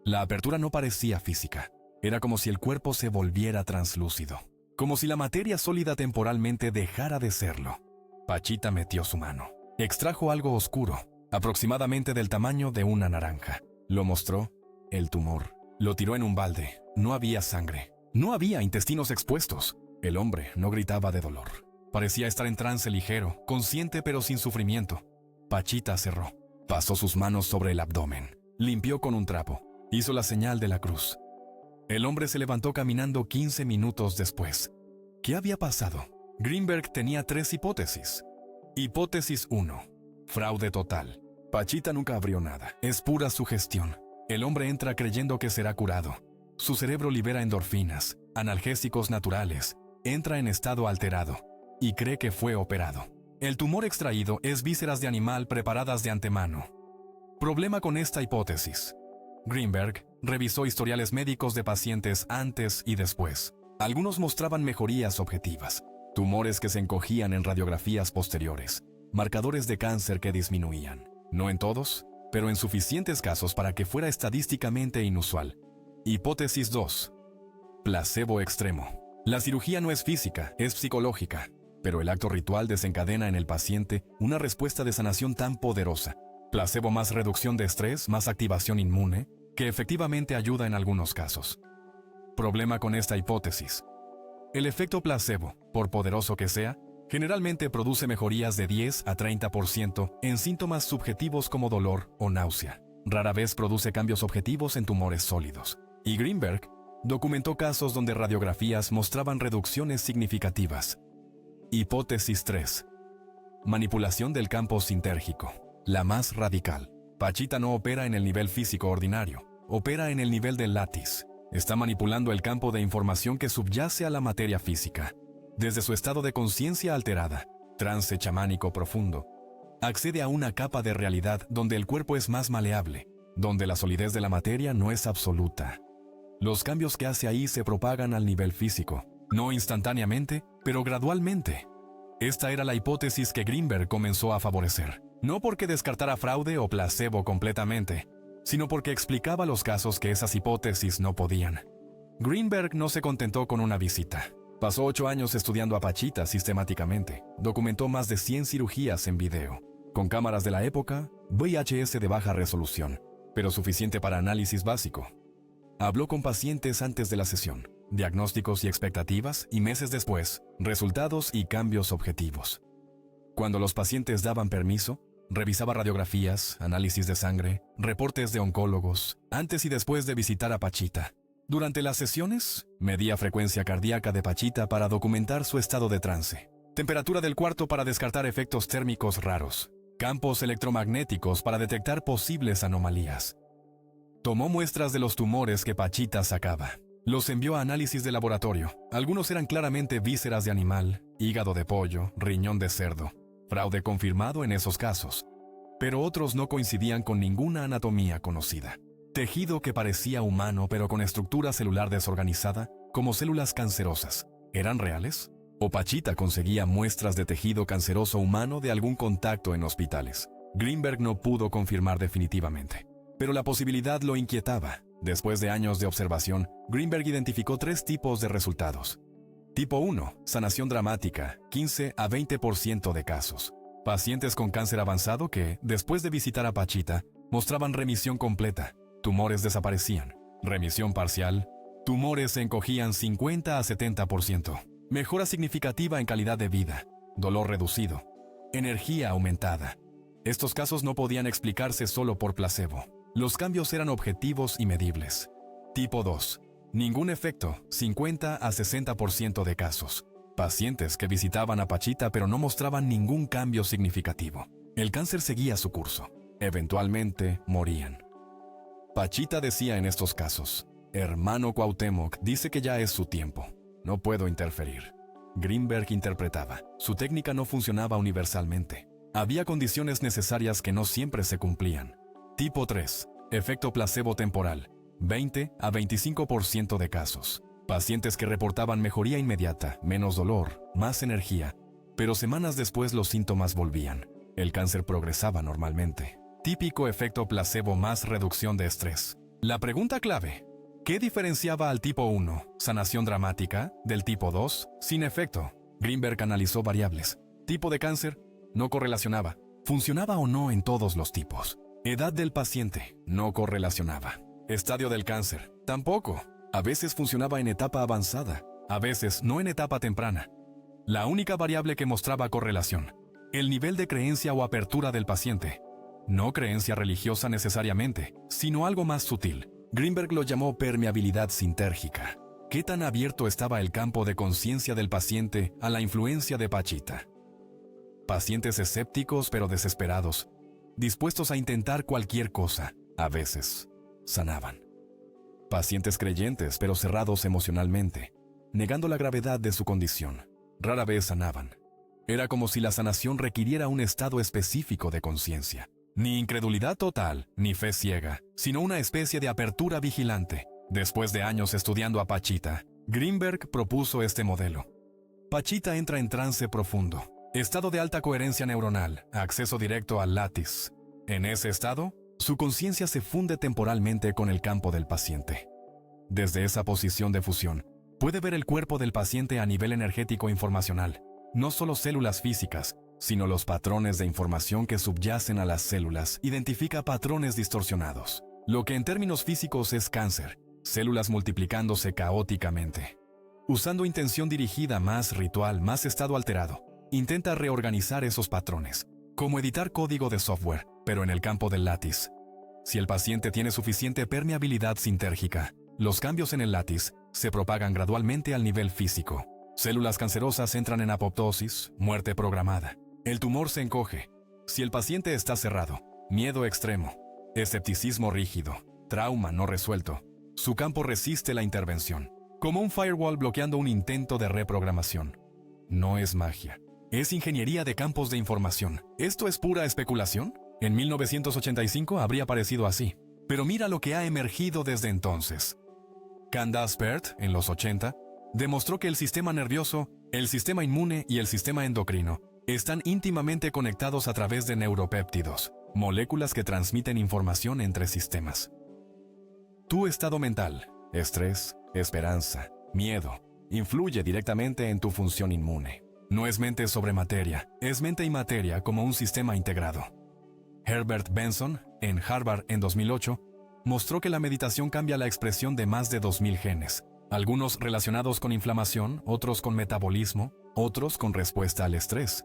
La apertura no parecía física. Era como si el cuerpo se volviera translúcido, como si la materia sólida temporalmente dejara de serlo. Pachita metió su mano. Extrajo algo oscuro, aproximadamente del tamaño de una naranja. Lo mostró. El tumor. Lo tiró en un balde. No había sangre. No había intestinos expuestos. El hombre no gritaba de dolor. Parecía estar en trance ligero, consciente pero sin sufrimiento. Pachita cerró. Pasó sus manos sobre el abdomen. Limpió con un trapo. Hizo la señal de la cruz. El hombre se levantó caminando 15 minutos después. ¿Qué había pasado? Greenberg tenía 3 hipótesis. Hipótesis 1. Fraude total. Pachita nunca abrió nada. Es pura sugestión. El hombre entra creyendo que será curado. Su cerebro libera endorfinas, analgésicos naturales, entra en estado alterado y cree que fue operado. El tumor extraído es vísceras de animal preparadas de antemano. Problema con esta hipótesis. Greenberg revisó historiales médicos de pacientes antes y después. Algunos mostraban mejorías objetivas, tumores que se encogían en radiografías posteriores, marcadores de cáncer que disminuían. No en todos, pero en suficientes casos para que fuera estadísticamente inusual. Hipótesis 2. Placebo extremo. La cirugía no es física, es psicológica, pero el acto ritual desencadena en el paciente una respuesta de sanación tan poderosa. Placebo más reducción de estrés, más activación inmune, que efectivamente ayuda en algunos casos. Problema con esta hipótesis. El efecto placebo, por poderoso que sea, generalmente produce mejorías de 10 a 30% en síntomas subjetivos como dolor o náusea. Rara vez produce cambios objetivos en tumores sólidos. Y Greenberg documentó casos donde radiografías mostraban reducciones significativas. Hipótesis 3. Manipulación del campo sintérgico, la más radical. Pachita no opera en el nivel físico ordinario, opera en el nivel del látiz. Está manipulando el campo de información que subyace a la materia física. Desde su estado de conciencia alterada, trance chamánico profundo, accede a una capa de realidad donde el cuerpo es más maleable, donde la solidez de la materia no es absoluta. Los cambios que hace ahí se propagan al nivel físico, no instantáneamente, pero gradualmente. Esta era la hipótesis que Greenberg comenzó a favorecer, no porque descartara fraude o placebo completamente, sino porque explicaba los casos que esas hipótesis no podían. Greenberg no se contentó con una visita. Pasó 8 años estudiando a Pachita sistemáticamente. Documentó más de 100 cirugías en video, con cámaras de la época, VHS de baja resolución, pero suficiente para análisis básico. Habló con pacientes antes de la sesión, diagnósticos y expectativas, y meses después, resultados y cambios objetivos. Cuando los pacientes daban permiso, revisaba radiografías, análisis de sangre, reportes de oncólogos, antes y después de visitar a Pachita. Durante las sesiones, medía frecuencia cardíaca de Pachita para documentar su estado de trance, temperatura del cuarto para descartar efectos térmicos raros, campos electromagnéticos para detectar posibles anomalías. Tomó muestras de los tumores que Pachita sacaba. Los envió a análisis de laboratorio. Algunos eran claramente vísceras de animal, hígado de pollo, riñón de cerdo. Fraude confirmado en esos casos. Pero otros no coincidían con ninguna anatomía conocida. Tejido que parecía humano pero con estructura celular desorganizada, como células cancerosas. ¿Eran reales? ¿O Pachita conseguía muestras de tejido canceroso humano de algún contacto en hospitales? Greenberg no pudo confirmar definitivamente, pero la posibilidad lo inquietaba. Después de años de observación, Greenberg identificó 3 tipos de resultados. Tipo 1, sanación dramática, 15 a 20% de casos. Pacientes con cáncer avanzado que, después de visitar a Pachita, mostraban remisión completa, tumores desaparecían, remisión parcial, tumores se encogían 50 a 70%, mejora significativa en calidad de vida, dolor reducido, energía aumentada. Estos casos no podían explicarse solo por placebo. Los cambios eran objetivos y medibles. Tipo 2. Ningún efecto, 50 a 60% de casos. Pacientes que visitaban a Pachita pero no mostraban ningún cambio significativo. El cáncer seguía su curso. Eventualmente morían. Pachita decía en estos casos: hermano Cuauhtémoc dice que ya es su tiempo. No puedo interferir. Greenberg interpretaba: su técnica no funcionaba universalmente. Había condiciones necesarias que no siempre se cumplían. Tipo 3. Efecto placebo temporal. 20 a 25% de casos. Pacientes que reportaban mejoría inmediata, menos dolor, más energía, pero semanas después los síntomas volvían. El cáncer progresaba normalmente. Típico efecto placebo más reducción de estrés. La pregunta clave: ¿qué diferenciaba al tipo 1, sanación dramática, del tipo 2, sin efecto? Greenberg analizó variables. Tipo de cáncer, no correlacionaba. Funcionaba o no en todos los tipos. Edad del paciente, no correlacionaba. Estadio del cáncer, tampoco. A veces funcionaba en etapa avanzada, a veces no en etapa temprana. La única variable que mostraba correlación: el nivel de creencia o apertura del paciente. No creencia religiosa necesariamente, sino algo más sutil. Greenberg lo llamó permeabilidad sintérgica. ¿Qué tan abierto estaba el campo de conciencia del paciente a la influencia de Pachita? Pacientes escépticos pero desesperados, dispuestos a intentar cualquier cosa, a veces sanaban. Pacientes creyentes pero cerrados emocionalmente, negando la gravedad de su condición, rara vez sanaban. Era como si la sanación requiriera un estado específico de conciencia. Ni incredulidad total, ni fe ciega, sino una especie de apertura vigilante. Después de años estudiando a Pachita, Greenberg propuso este modelo. Pachita entra en trance profundo, estado de alta coherencia neuronal, acceso directo al látiz. En ese estado, su conciencia se funde temporalmente con el campo del paciente. Desde esa posición de fusión, puede ver el cuerpo del paciente a nivel energético informacional, no solo células físicas, sino los patrones de información que subyacen a las células. Identifica patrones distorsionados. Lo que en términos físicos es cáncer, células multiplicándose caóticamente. Usando intención dirigida, más ritual, más estado alterado, intenta reorganizar esos patrones, como editar código de software, pero en el campo del látiz. Si el paciente tiene suficiente permeabilidad sintérgica, los cambios en el látiz se propagan gradualmente al nivel físico. Células cancerosas entran en apoptosis, muerte programada. El tumor se encoge. Si el paciente está cerrado, miedo extremo, escepticismo rígido, trauma no resuelto, su campo resiste la intervención, como un firewall bloqueando un intento de reprogramación. No es magia, es ingeniería de campos de información. ¿Esto es pura especulación? En 1985 habría parecido así, pero mira lo que ha emergido desde entonces. Candace Pert, en los 80, demostró que el sistema nervioso, el sistema inmune y el sistema endocrino están íntimamente conectados a través de neuropéptidos, moléculas que transmiten información entre sistemas. Tu estado mental, estrés, esperanza, miedo, influye directamente en tu función inmune. No es mente sobre materia, es mente y materia como un sistema integrado. Herbert Benson, en Harvard en 2008, mostró que la meditación cambia la expresión de más de 2000 genes, algunos relacionados con inflamación, otros con metabolismo, otros con respuesta al estrés.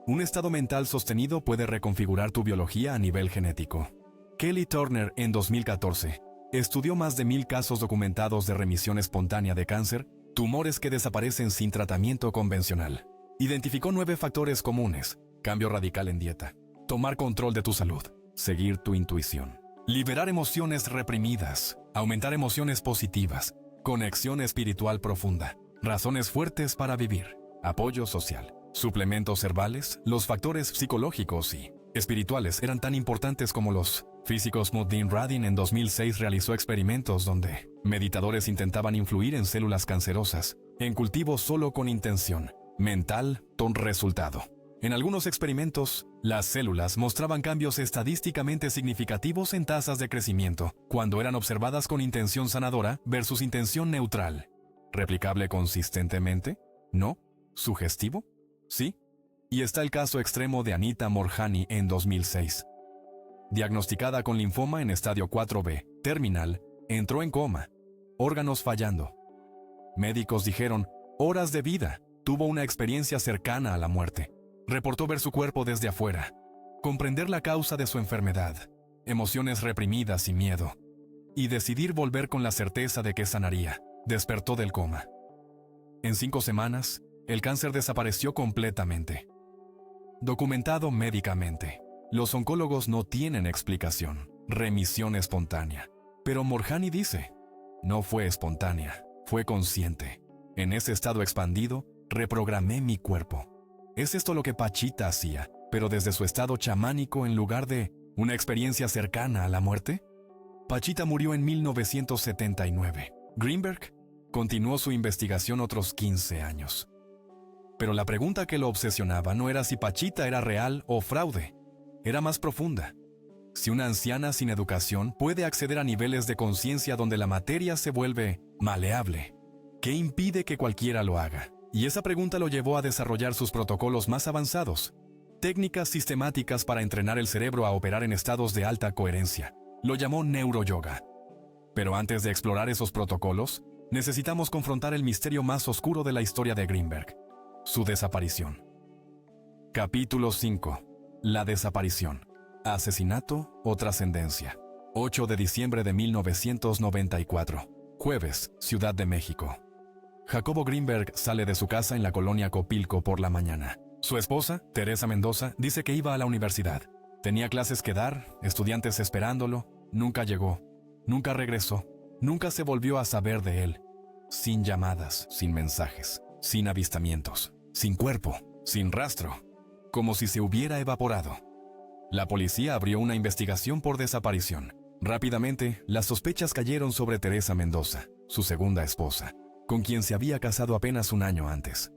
Un estado mental sostenido puede reconfigurar tu biología a nivel genético. Kelly Turner, en 2014, estudió más de 1000 casos documentados de remisión espontánea de cáncer, tumores que desaparecen sin tratamiento convencional. Identificó 9 factores comunes: cambio radical en dieta, tomar control de tu salud, seguir tu intuición, liberar emociones reprimidas, aumentar emociones positivas, conexión espiritual profunda, razones fuertes para vivir, apoyo social. Suplementos herbales, los factores psicológicos y espirituales eran tan importantes como los físicos. Dean Radin en 2006 realizó experimentos donde meditadores intentaban influir en células cancerosas, en cultivo solo con intención mental, con resultado. En algunos experimentos, las células mostraban cambios estadísticamente significativos en tasas de crecimiento cuando eran observadas con intención sanadora versus intención neutral. ¿Replicable consistentemente? ¿No? ¿Sugestivo? Sí. Y está el caso extremo de Anita Moorjani en 2006. Diagnosticada con linfoma en estadio 4B, terminal, entró en coma, órganos fallando. Médicos dijeron, horas de vida, tuvo una experiencia cercana a la muerte. Reportó ver su cuerpo desde afuera, comprender la causa de su enfermedad, emociones reprimidas y miedo, y decidir volver con la certeza de que sanaría. Despertó del coma. En 5 semanas, el cáncer desapareció completamente. Documentado médicamente. Los oncólogos no tienen explicación. Remisión espontánea. Pero Morjani dice, no fue espontánea, fue consciente. En ese estado expandido, reprogramé mi cuerpo. ¿Es esto lo que Pachita hacía, pero desde su estado chamánico en lugar de una experiencia cercana a la muerte? Pachita murió en 1979. Greenberg continuó su investigación otros 15 años. Pero la pregunta que lo obsesionaba no era si Pachita era real o fraude. Era más profunda. Si una anciana sin educación puede acceder a niveles de conciencia donde la materia se vuelve maleable, ¿qué impide que cualquiera lo haga? Y esa pregunta lo llevó a desarrollar sus protocolos más avanzados, técnicas sistemáticas para entrenar el cerebro a operar en estados de alta coherencia. Lo llamó neuroyoga. Pero antes de explorar esos protocolos, necesitamos confrontar el misterio más oscuro de la historia de Greenberg, su desaparición. Capítulo 5. La desaparición. Asesinato o trascendencia. 8 de diciembre de 1994. Jueves, Ciudad de México. Jacobo Greenberg sale de su casa en la colonia Copilco por la mañana. Su esposa, Teresa Mendoza, dice que iba a la universidad. Tenía clases que dar, estudiantes esperándolo. Nunca llegó. Nunca regresó. Nunca se volvió a saber de él. Sin llamadas, sin mensajes, sin avistamientos, sin cuerpo, sin rastro. Como si se hubiera evaporado. La policía abrió una investigación por desaparición. Rápidamente, las sospechas cayeron sobre Teresa Mendoza, su segunda esposa, con quien se había casado apenas un año antes.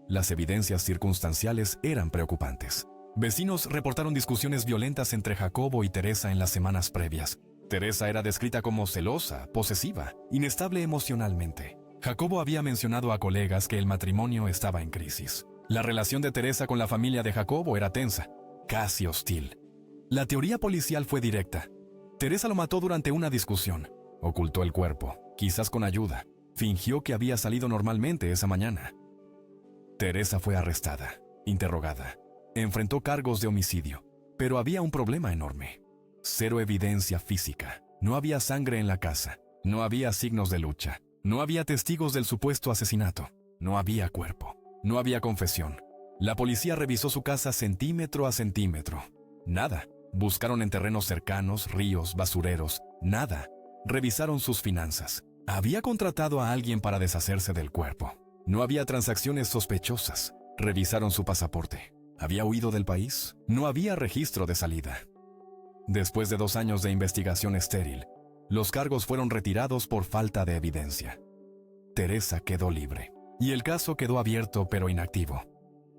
Las evidencias circunstanciales eran preocupantes. Vecinos reportaron discusiones violentas entre Jacobo y Teresa en las semanas previas. Teresa era descrita como celosa, posesiva, inestable emocionalmente. Jacobo había mencionado a colegas que el matrimonio estaba en crisis. La relación de Teresa con la familia de Jacobo era tensa, casi hostil. La teoría policial fue directa. Teresa lo mató durante una discusión. Ocultó el cuerpo, quizás con ayuda. Fingió que había salido normalmente esa mañana. Teresa fue arrestada, interrogada. Enfrentó cargos de homicidio, pero había un problema enorme. Cero evidencia física. No había sangre en la casa. No había signos de lucha. No había testigos del supuesto asesinato. No había cuerpo. No había confesión. La policía revisó su casa centímetro a centímetro. Nada. Buscaron en terrenos cercanos, ríos, basureros. Nada. Revisaron sus finanzas. Había contratado a alguien para deshacerse del cuerpo. No había transacciones sospechosas. Revisaron su pasaporte. ¿Había huido del país? No había registro de salida. Después de 2 años de investigación estéril, los cargos fueron retirados por falta de evidencia. Teresa quedó libre. Y el caso quedó abierto pero inactivo.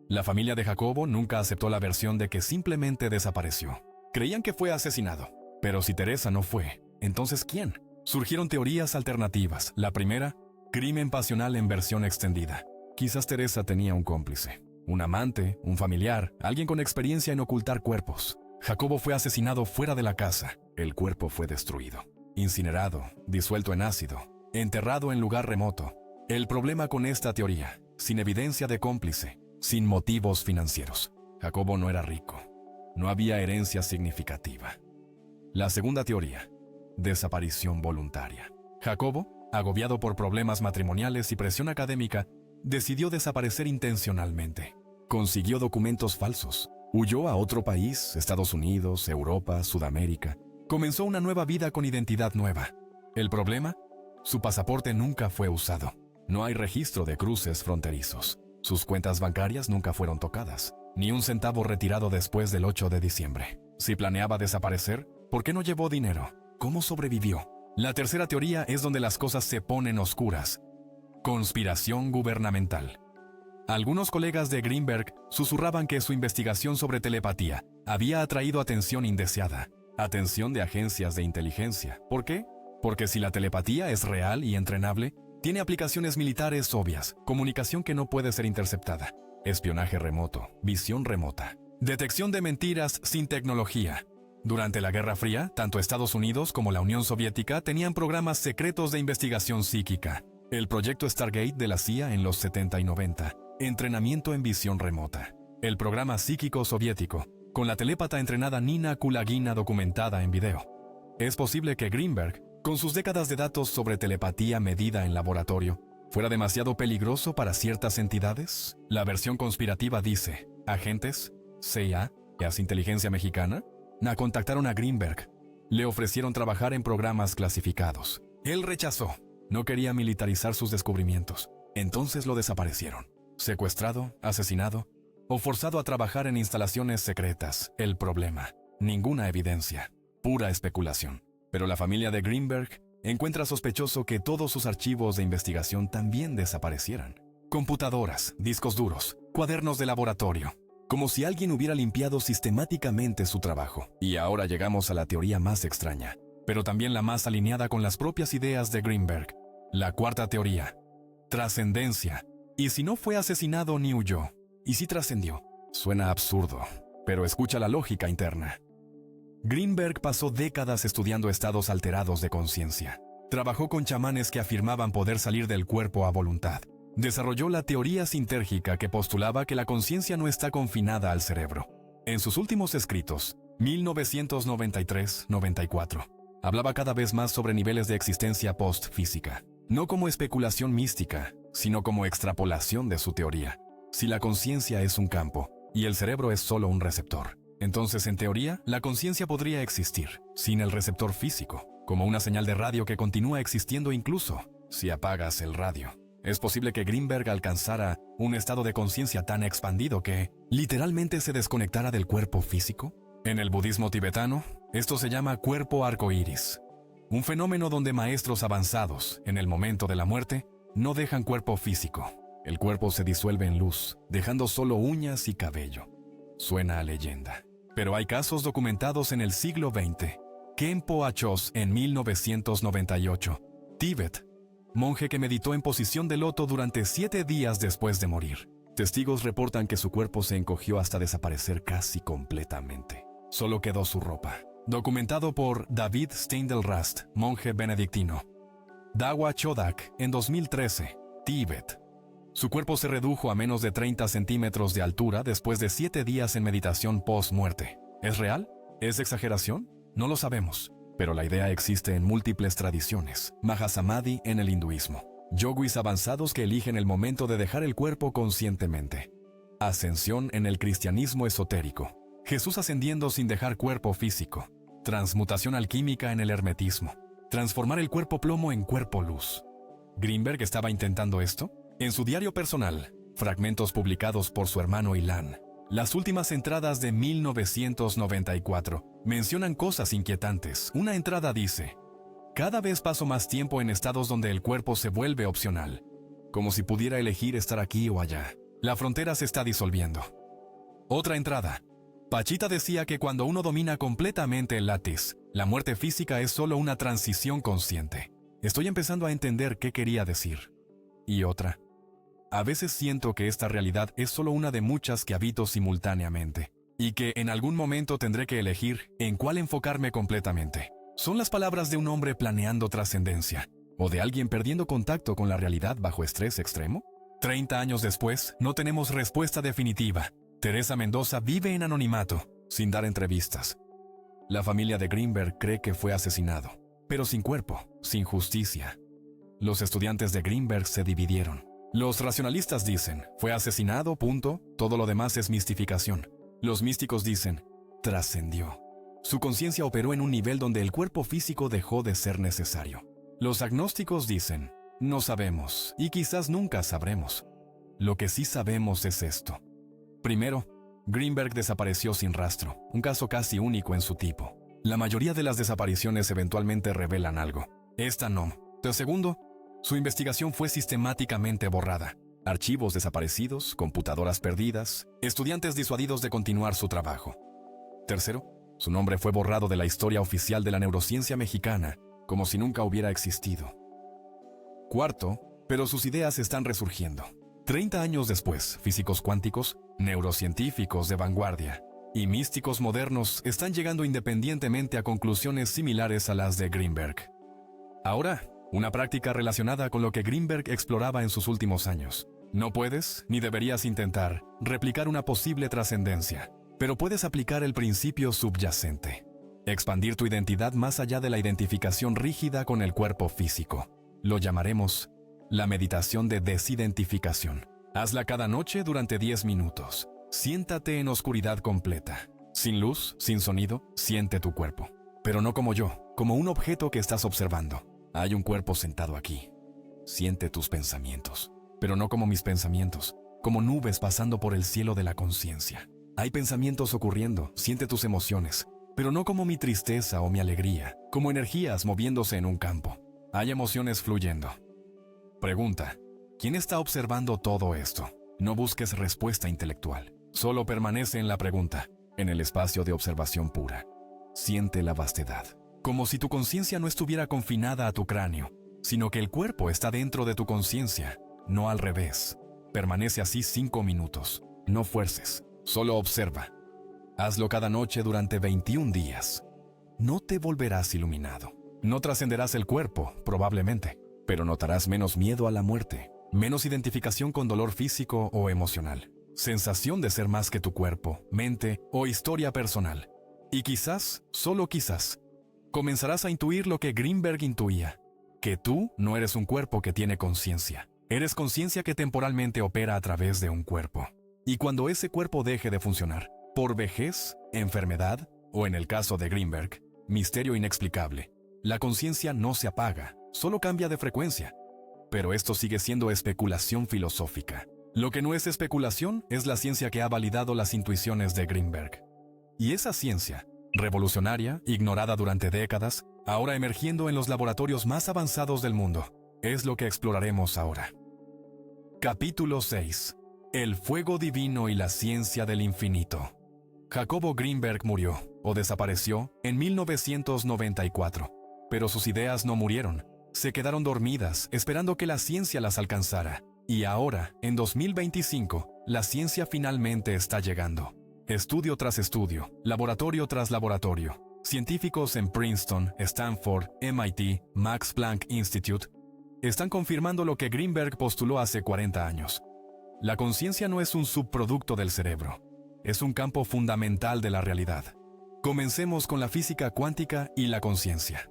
La familia de Jacobo nunca aceptó la versión de que simplemente desapareció. Creían que fue asesinado. Pero si Teresa no fue, ¿entonces quién? Surgieron teorías alternativas. La primera, crimen pasional en versión extendida. Quizás Teresa tenía un cómplice, un amante, un familiar, alguien con experiencia en ocultar cuerpos. Jacobo fue asesinado fuera de la casa. El cuerpo fue destruido, incinerado, disuelto en ácido, enterrado en lugar remoto. El problema con esta teoría, sin evidencia de cómplice, sin motivos financieros. Jacobo no era rico. No había herencia significativa. La segunda teoría, desaparición voluntaria. Jacobo, agobiado por problemas matrimoniales y presión académica, decidió desaparecer intencionalmente. Consiguió documentos falsos. Huyó a otro país, Estados Unidos, Europa, Sudamérica. Comenzó una nueva vida con identidad nueva. ¿El problema? Su pasaporte nunca fue usado. No hay registro de cruces fronterizos. Sus cuentas bancarias nunca fueron tocadas. Ni un centavo retirado después del 8 de diciembre. Si planeaba desaparecer, ¿por qué no llevó dinero? ¿Cómo sobrevivió? La tercera teoría es donde las cosas se ponen oscuras. Conspiración gubernamental. Algunos colegas de Greenberg susurraban que su investigación sobre telepatía había atraído atención indeseada. Atención de agencias de inteligencia. ¿Por qué? Porque si la telepatía es real y entrenable, tiene aplicaciones militares obvias, comunicación que no puede ser interceptada, espionaje remoto, visión remota, detección de mentiras sin tecnología. Durante la Guerra Fría, tanto Estados Unidos como la Unión Soviética tenían programas secretos de investigación psíquica. El proyecto Stargate de la CIA en los 70 y 90, entrenamiento en visión remota. El programa psíquico soviético, con la telépata entrenada Nina Kulagina documentada en video. Es posible que Greenberg, con sus décadas de datos sobre telepatía medida en laboratorio, fuera demasiado peligroso para ciertas entidades. La versión conspirativa dice, agentes, CIA, inteligencia mexicana, contactaron a Greenberg. Le ofrecieron trabajar en programas clasificados. Él rechazó. No quería militarizar sus descubrimientos. Entonces lo desaparecieron. Secuestrado, asesinado o forzado a trabajar en instalaciones secretas. El problema: ninguna evidencia. Pura especulación. Pero la familia de Greenberg encuentra sospechoso que todos sus archivos de investigación también desaparecieran. Computadoras, discos duros, cuadernos de laboratorio. Como si alguien hubiera limpiado sistemáticamente su trabajo. Y ahora llegamos a la teoría más extraña, pero también la más alineada con las propias ideas de Greenberg. La cuarta teoría. Trascendencia. ¿Y si no fue asesinado ni huyó? ¿Y si trascendió? Suena absurdo, pero escucha la lógica interna. Greenberg pasó décadas estudiando estados alterados de conciencia. Trabajó con chamanes que afirmaban poder salir del cuerpo a voluntad. Desarrolló la teoría sintérgica que postulaba que la conciencia no está confinada al cerebro. En sus últimos escritos, 1993-94, hablaba cada vez más sobre niveles de existencia post-física, no como especulación mística, sino como extrapolación de su teoría. Si la conciencia es un campo y el cerebro es solo un receptor, entonces en teoría la conciencia podría existir sin el receptor físico, como una señal de radio que continúa existiendo incluso si apagas el radio. Es posible que Greenberg alcanzara un estado de conciencia tan expandido que literalmente se desconectara del cuerpo físico. En el budismo tibetano, esto se llama cuerpo arcoíris, un fenómeno donde maestros avanzados, en el momento de la muerte, no dejan cuerpo físico. El cuerpo se disuelve en luz, dejando solo uñas y cabello. Suena a leyenda. Pero hay casos documentados en el siglo XX. Khenpo Achos en 1998, Tíbet. Monje que meditó en posición de loto durante 7 días después de morir. Testigos reportan que su cuerpo se encogió hasta desaparecer casi completamente. Solo quedó su ropa. Documentado por David Steindl-Rast, monje benedictino. Dawa Chodak, en 2013, Tíbet. Su cuerpo se redujo a menos de 30 centímetros de altura después de 7 días en meditación post-muerte. ¿Es real? ¿Es exageración? No lo sabemos. Pero la idea existe en múltiples tradiciones. Mahasamadhi en el hinduismo. Yogis avanzados que eligen el momento de dejar el cuerpo conscientemente. Ascensión en el cristianismo esotérico. Jesús ascendiendo sin dejar cuerpo físico. Transmutación alquímica en el hermetismo. Transformar el cuerpo plomo en cuerpo luz. ¿Greenberg estaba intentando esto? En su diario personal, fragmentos publicados por su hermano Ilan, las últimas entradas de 1994 mencionan cosas inquietantes. Una entrada dice: cada vez paso más tiempo en estados donde el cuerpo se vuelve opcional, como si pudiera elegir estar aquí o allá. La frontera se está disolviendo. Otra entrada. Pachita decía que cuando uno domina completamente el látiz, la muerte física es solo una transición consciente. Estoy empezando a entender qué quería decir. Y otra. A veces siento que esta realidad es solo una de muchas que habito simultáneamente, y que en algún momento tendré que elegir en cuál enfocarme completamente. Son las palabras de un hombre planeando trascendencia, o de alguien perdiendo contacto con la realidad bajo estrés extremo. 30 años después, no tenemos respuesta definitiva. Teresa Mendoza vive en anonimato, sin dar entrevistas. La familia de Greenberg cree que fue asesinado, pero sin cuerpo, sin justicia. Los estudiantes de Greenberg se dividieron. Los racionalistas dicen, fue asesinado, punto, todo lo demás es mistificación. Los místicos dicen, trascendió. Su conciencia operó en un nivel donde el cuerpo físico dejó de ser necesario. Los agnósticos dicen, no sabemos, y quizás nunca sabremos. Lo que sí sabemos es esto. Primero, Greenberg desapareció sin rastro, un caso casi único en su tipo. La mayoría de las desapariciones eventualmente revelan algo. Esta no. Pero segundo, su investigación fue sistemáticamente borrada. Archivos desaparecidos, computadoras perdidas, estudiantes disuadidos de continuar su trabajo. Tercero, su nombre fue borrado de la historia oficial de la neurociencia mexicana, como si nunca hubiera existido. Cuarto, pero sus ideas están resurgiendo. 30 años después, físicos cuánticos, neurocientíficos de vanguardia, y místicos modernos están llegando independientemente a conclusiones similares a las de Greenberg. Ahora, una práctica relacionada con lo que Greenberg exploraba en sus últimos años. No puedes, ni deberías intentar, replicar una posible trascendencia, pero puedes aplicar el principio subyacente. Expandir tu identidad más allá de la identificación rígida con el cuerpo físico. Lo llamaremos la meditación de desidentificación. Hazla cada noche durante 10 minutos. Siéntate en oscuridad completa. Sin luz, sin sonido, siente tu cuerpo. Pero no como yo, como un objeto que estás observando. Hay un cuerpo sentado aquí. Siente tus pensamientos. Pero no como mis pensamientos, como nubes pasando por el cielo de la conciencia. Hay pensamientos ocurriendo, siente tus emociones, pero no como mi tristeza o mi alegría, como energías moviéndose en un campo. Hay emociones fluyendo. Pregunta: ¿quién está observando todo esto? No busques respuesta intelectual. Solo permanece en la pregunta, en el espacio de observación pura. Siente la vastedad. Como si tu conciencia no estuviera confinada a tu cráneo, sino que el cuerpo está dentro de tu conciencia, no al revés. Permanece así 5 minutos. No fuerces, solo observa. Hazlo cada noche durante 21 días. No te volverás iluminado. No trascenderás el cuerpo, probablemente, pero notarás menos miedo a la muerte, menos identificación con dolor físico o emocional, sensación de ser más que tu cuerpo, mente o historia personal. Y quizás, solo quizás, comenzarás a intuir lo que Greenberg intuía, que tú no eres un cuerpo que tiene conciencia. Eres conciencia que temporalmente opera a través de un cuerpo. Y cuando ese cuerpo deje de funcionar, por vejez, enfermedad, o en el caso de Greenberg, misterio inexplicable, la conciencia no se apaga, solo cambia de frecuencia. Pero esto sigue siendo especulación filosófica. Lo que no es especulación es la ciencia que ha validado las intuiciones de Greenberg. Y esa ciencia, revolucionaria, ignorada durante décadas, ahora emergiendo en los laboratorios más avanzados del mundo, es lo que exploraremos ahora. Capítulo 6. El fuego divino y la ciencia del infinito. Jacobo Greenberg murió, o desapareció, en 1994. Pero sus ideas no murieron. Se quedaron dormidas, esperando que la ciencia las alcanzara. Y ahora, en 2025, la ciencia finalmente está llegando. Estudio tras estudio, laboratorio tras laboratorio. Científicos en Princeton, Stanford, MIT, Max Planck Institute, están confirmando lo que Greenberg postuló hace 40 años. La conciencia no es un subproducto del cerebro, es un campo fundamental de la realidad. Comencemos con la física cuántica y la conciencia.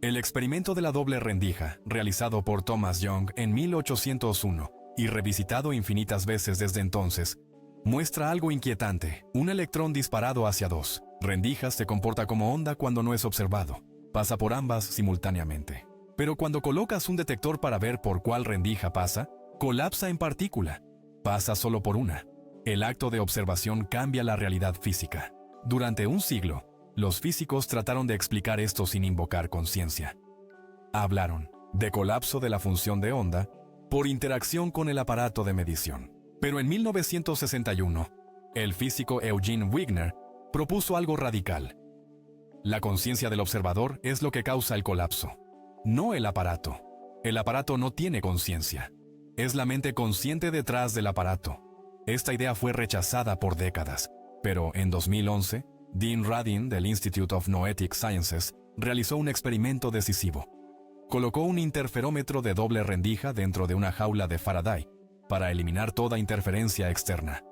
El experimento de la doble rendija, realizado por Thomas Young en 1801 y revisitado infinitas veces desde entonces, muestra algo inquietante. Un electrón disparado hacia dos rendijas se comporta como onda cuando no es observado. Pasa por ambas simultáneamente. Pero cuando colocas un detector para ver por cuál rendija pasa, colapsa en partícula. Pasa solo por una. El acto de observación cambia la realidad física. Durante un siglo, los físicos trataron de explicar esto sin invocar conciencia. Hablaron de colapso de la función de onda por interacción con el aparato de medición. Pero en 1961, el físico Eugene Wigner propuso algo radical. La conciencia del observador es lo que causa el colapso, no el aparato. El aparato no tiene conciencia. Es la mente consciente detrás del aparato. Esta idea fue rechazada por décadas, pero en 2011, Dean Radin del Institute of Noetic Sciences realizó un experimento decisivo. Colocó un interferómetro de doble rendija dentro de una jaula de Faraday para eliminar toda interferencia externa.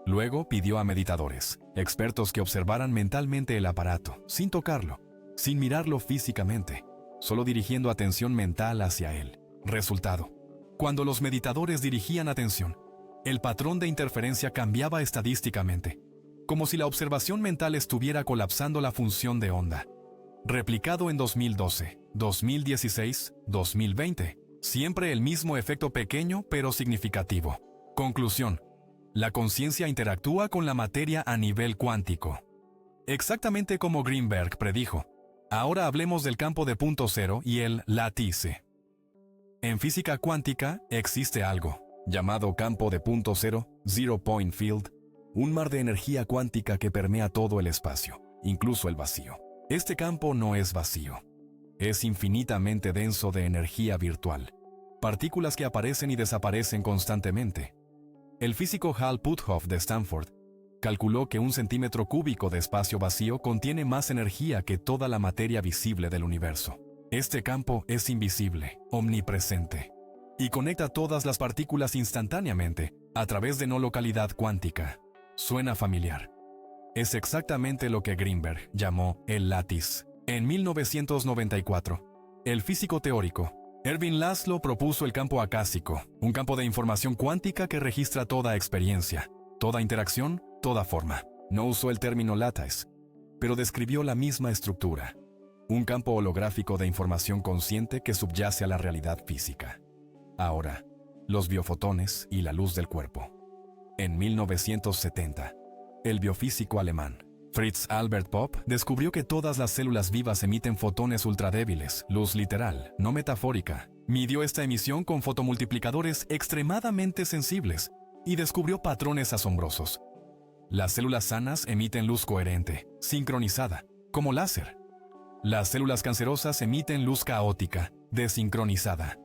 Luego pidió a meditadores, expertos que observaran mentalmente el aparato, sin tocarlo, sin mirarlo físicamente, solo dirigiendo atención mental hacia él. Resultado: cuando los meditadores dirigían atención, el patrón de interferencia cambiaba estadísticamente, como si la observación mental estuviera colapsando la función de onda. Replicado en 2012, 2016, 2020. Siempre el mismo efecto pequeño pero significativo. Conclusión: la conciencia interactúa con la materia a nivel cuántico. Exactamente como Greenberg predijo. Ahora hablemos del campo de punto cero y el látice. En física cuántica existe algo llamado campo de punto cero, Zero Point Field, un mar de energía cuántica que permea todo el espacio, incluso el vacío. Este campo no es vacío. Es infinitamente denso de energía virtual, partículas que aparecen y desaparecen constantemente. El físico Hal Puthoff de Stanford calculó que 1 centímetro cúbico de espacio vacío contiene más energía que toda la materia visible del universo. Este campo es invisible, omnipresente, y conecta todas las partículas instantáneamente a través de no localidad cuántica. Suena familiar. Es exactamente lo que Greenberg llamó el látiz. En 1994, el físico teórico Erwin Laszlo propuso el campo acásico, un campo de información cuántica que registra toda experiencia, toda interacción, toda forma. No usó el término lattice, pero describió la misma estructura. Un campo holográfico de información consciente que subyace a la realidad física. Ahora, los biofotones y la luz del cuerpo. En 1970, el biofísico alemán Fritz Albert Popp descubrió que todas las células vivas emiten fotones ultradébiles, luz literal, no metafórica. Midió esta emisión con fotomultiplicadores extremadamente sensibles y descubrió patrones asombrosos. Las células sanas emiten luz coherente, sincronizada, como láser. Las células cancerosas emiten luz caótica, desincronizada.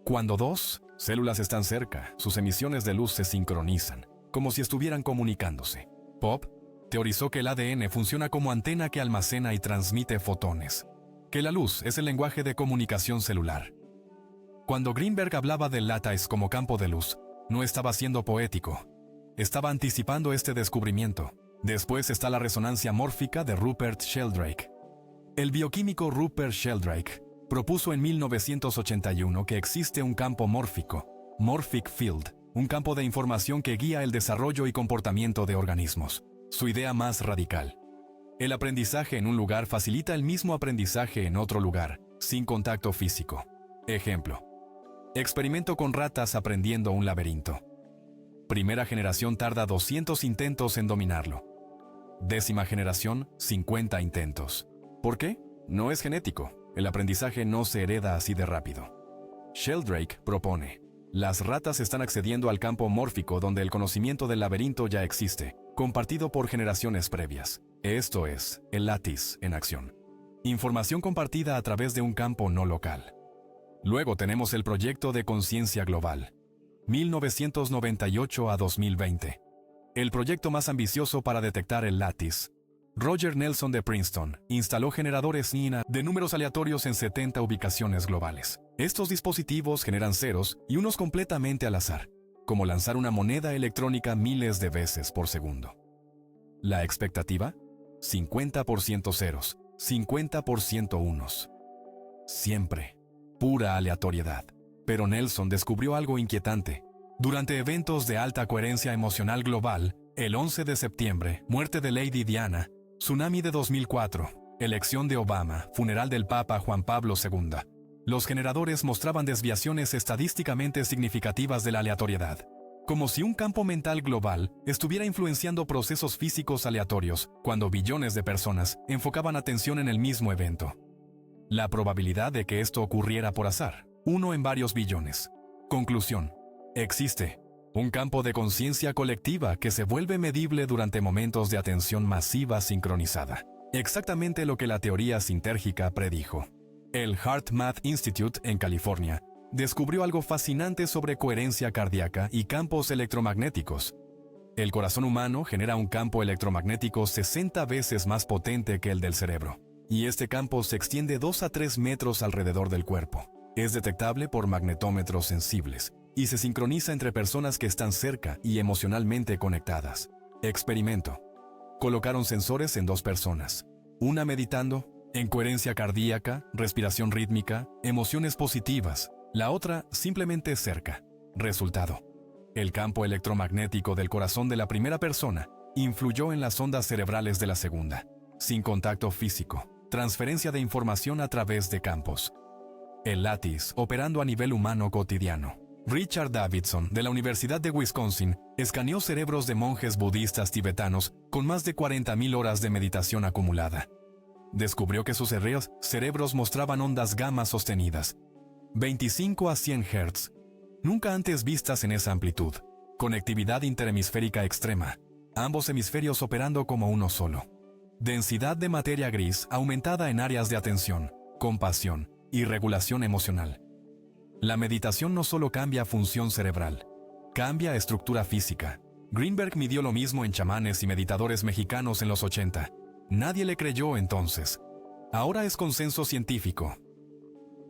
Cuando dos células están cerca, sus emisiones de luz se sincronizan, como si estuvieran comunicándose. Popp teorizó que el ADN funciona como antena que almacena y transmite fotones, que la luz es el lenguaje de comunicación celular. Cuando Greenberg hablaba del látice como campo de luz, no estaba siendo poético, estaba anticipando este descubrimiento. Después está la resonancia mórfica de Rupert Sheldrake. El bioquímico Rupert Sheldrake propuso en 1981 que existe un campo mórfico, Morphic Field, un campo de información que guía el desarrollo y comportamiento de organismos. Su idea más radical: el aprendizaje en un lugar facilita el mismo aprendizaje en otro lugar, sin contacto físico. Ejemplo: experimento con ratas aprendiendo un laberinto. Primera generación tarda 200 intentos en dominarlo. 10ª generación, 50 intentos. ¿Por qué? No es genético. El aprendizaje no se hereda así de rápido. Sheldrake propone: las ratas están accediendo al campo mórfico donde el conocimiento del laberinto ya existe, compartido por generaciones previas. Esto es, el látiz en acción. Información compartida a través de un campo no local. Luego tenemos el proyecto de conciencia global, 1998 a 2020. El proyecto más ambicioso para detectar el látiz. Roger Nelson de Princeton instaló generadores NINA de números aleatorios en 70 ubicaciones globales. Estos dispositivos generan ceros y unos completamente al azar, como lanzar una moneda electrónica miles de veces por segundo. La expectativa: 50% ceros, 50% unos. Siempre, pura aleatoriedad. Pero Nelson descubrió algo inquietante. Durante eventos de alta coherencia emocional global, el 11 de septiembre, muerte de Lady Diana, tsunami de 2004, elección de Obama, funeral del Papa Juan Pablo II, los generadores mostraban desviaciones estadísticamente significativas de la aleatoriedad, como si un campo mental global estuviera influenciando procesos físicos aleatorios cuando billones de personas enfocaban atención en el mismo evento. La probabilidad de que esto ocurriera por azar: 1 en varios billones. Conclusión: existe un campo de conciencia colectiva que se vuelve medible durante momentos de atención masiva sincronizada. Exactamente lo que la teoría sintérgica predijo. El HeartMath Institute en California descubrió algo fascinante sobre coherencia cardíaca y campos electromagnéticos. El corazón humano genera un campo electromagnético 60 veces más potente que el del cerebro, y este campo se extiende 2 a 3 metros alrededor del cuerpo. Es detectable por magnetómetros sensibles y se sincroniza entre personas que están cerca y emocionalmente conectadas. Experimento: colocaron sensores en 2 personas, una meditando, en coherencia cardíaca, respiración rítmica, emociones positivas, la otra simplemente cerca. Resultado: el campo electromagnético del corazón de la primera persona influyó en las ondas cerebrales de la segunda, sin contacto físico, transferencia de información a través de campos. El látiz operando a nivel humano cotidiano. Richard Davidson, de la Universidad de Wisconsin, escaneó cerebros de monjes budistas tibetanos con más de 40.000 horas de meditación acumulada. Descubrió que sus cerebros mostraban ondas gamma sostenidas, 25 a 100 Hz, nunca antes vistas en esa amplitud. Conectividad interhemisférica extrema, ambos hemisferios operando como uno solo. Densidad de materia gris aumentada en áreas de atención, compasión y regulación emocional. La meditación no solo cambia función cerebral, cambia estructura física. Greenberg midió lo mismo en chamanes y meditadores mexicanos en los 80. Nadie le creyó entonces. Ahora es consenso científico.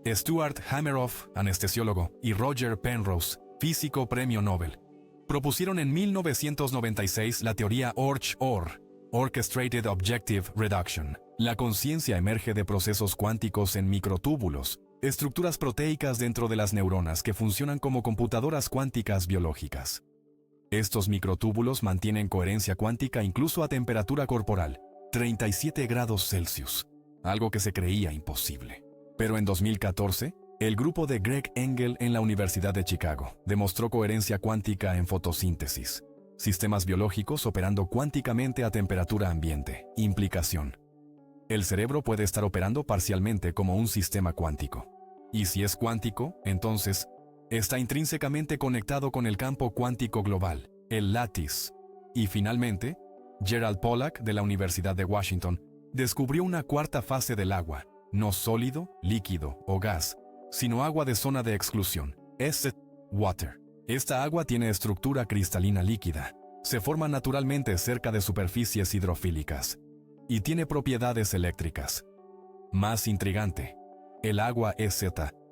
Stuart Hameroff, anestesiólogo, y Roger Penrose, físico premio Nobel, propusieron en 1996 la teoría ORCH-OR, Orchestrated Objective Reduction. La conciencia emerge de procesos cuánticos en microtúbulos, estructuras proteicas dentro de las neuronas que funcionan como computadoras cuánticas biológicas. Estos microtúbulos mantienen coherencia cuántica incluso a temperatura corporal, 37 grados Celsius, algo que se creía imposible. Pero en 2014, el grupo de Greg Engel en la Universidad de Chicago demostró coherencia cuántica en fotosíntesis, sistemas biológicos operando cuánticamente a temperatura ambiente. Implicación: el cerebro puede estar operando parcialmente como un sistema cuántico. Y si es cuántico, entonces está intrínsecamente conectado con el campo cuántico global, el lattice. Y finalmente, Gerald Pollack de la Universidad de Washington descubrió una cuarta fase del agua, no sólido, líquido o gas, sino agua de zona de exclusión, acid water. Esta agua tiene estructura cristalina líquida, se forma naturalmente cerca de superficies hidrofílicas y tiene propiedades eléctricas. Más intrigante, el agua EZ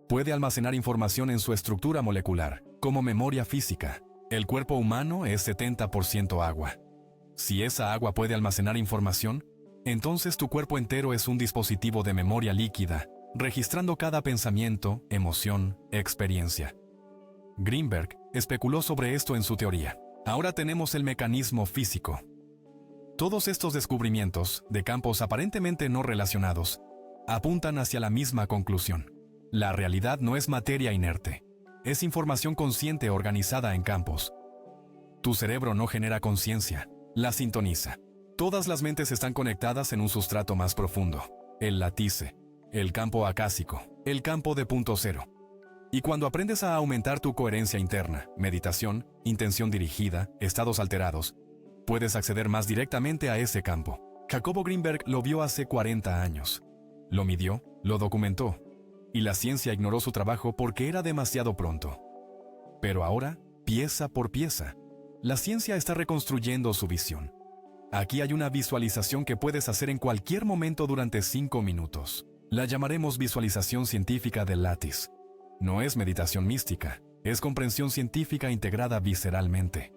puede almacenar información en su estructura molecular, como memoria física. El cuerpo humano es 70% agua. Si esa agua puede almacenar información, entonces tu cuerpo entero es un dispositivo de memoria líquida, registrando cada pensamiento, emoción, experiencia. Greenberg especuló sobre esto en su teoría. Ahora tenemos el mecanismo físico. Todos estos descubrimientos, de campos aparentemente no relacionados, apuntan hacia la misma conclusión. La realidad no es materia inerte, es información consciente organizada en campos. Tu cerebro no genera conciencia, la sintoniza. Todas las mentes están conectadas en un sustrato más profundo, el látice, el campo acásico, el campo de punto cero. Y cuando aprendes a aumentar tu coherencia interna, meditación, intención dirigida, estados alterados, puedes acceder más directamente a ese campo. Jacobo Greenberg lo vio hace 40 años. Lo midió, lo documentó, y la ciencia ignoró su trabajo porque era demasiado pronto. Pero ahora, pieza por pieza, la ciencia está reconstruyendo su visión. Aquí hay una visualización que puedes hacer en cualquier momento durante 5 minutos. La llamaremos visualización científica del látice. No es meditación mística, es comprensión científica integrada visceralmente.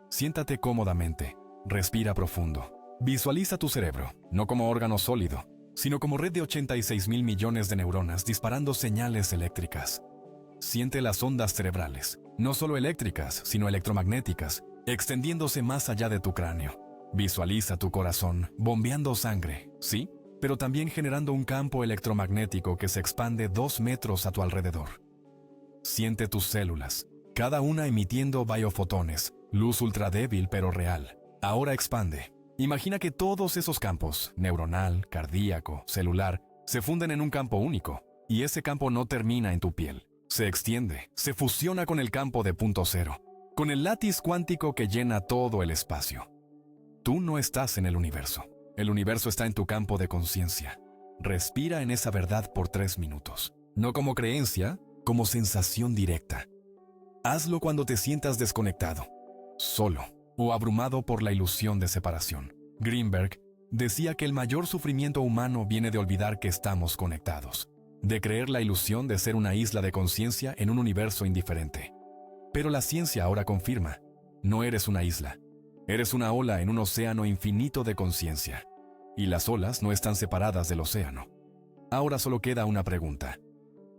Siéntate cómodamente, respira profundo. Visualiza tu cerebro, no como órgano sólido, sino como red de 86,000 millones de neuronas disparando señales eléctricas. Siente las ondas cerebrales, no solo eléctricas, sino electromagnéticas, extendiéndose más allá de tu cráneo. Visualiza tu corazón bombeando sangre, ¿sí? Pero también generando un campo electromagnético que se expande 2 metros a tu alrededor. Siente tus células, cada una emitiendo biofotones, luz ultra débil pero real. Ahora expande. Imagina que todos esos campos, neuronal, cardíaco, celular, se funden en un campo único, y ese campo no termina en tu piel. Se extiende, se fusiona con el campo de punto cero, con el látice cuántico que llena todo el espacio. Tú no estás en el universo. El universo está en tu campo de conciencia. Respira en esa verdad por 3 minutos. No como creencia, como sensación directa. Hazlo cuando te sientas desconectado, solo o abrumado por la ilusión de separación. Greenberg decía que el mayor sufrimiento humano viene de olvidar que estamos conectados, de creer la ilusión de ser una isla de conciencia en un universo indiferente. Pero la ciencia ahora confirma, no eres una isla. Eres una ola en un océano infinito de conciencia. Y las olas no están separadas del océano. Ahora solo queda una pregunta.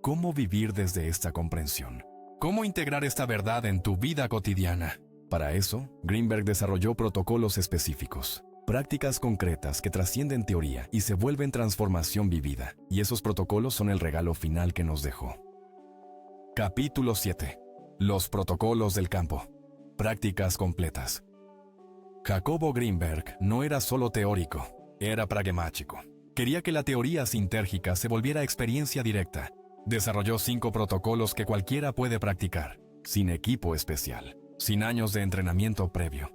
¿Cómo vivir desde esta comprensión? ¿Cómo integrar esta verdad en tu vida cotidiana? Para eso, Greenberg desarrolló protocolos específicos, prácticas concretas que trascienden teoría y se vuelven transformación vivida. Y esos protocolos son el regalo final que nos dejó. Capítulo 7. Los protocolos del campo. Prácticas completas. Jacobo Greenberg no era solo teórico, era pragmático. Quería que la teoría sintérgica se volviera experiencia directa. Desarrolló 5 protocolos que cualquiera puede practicar, sin equipo especial, sin años de entrenamiento previo.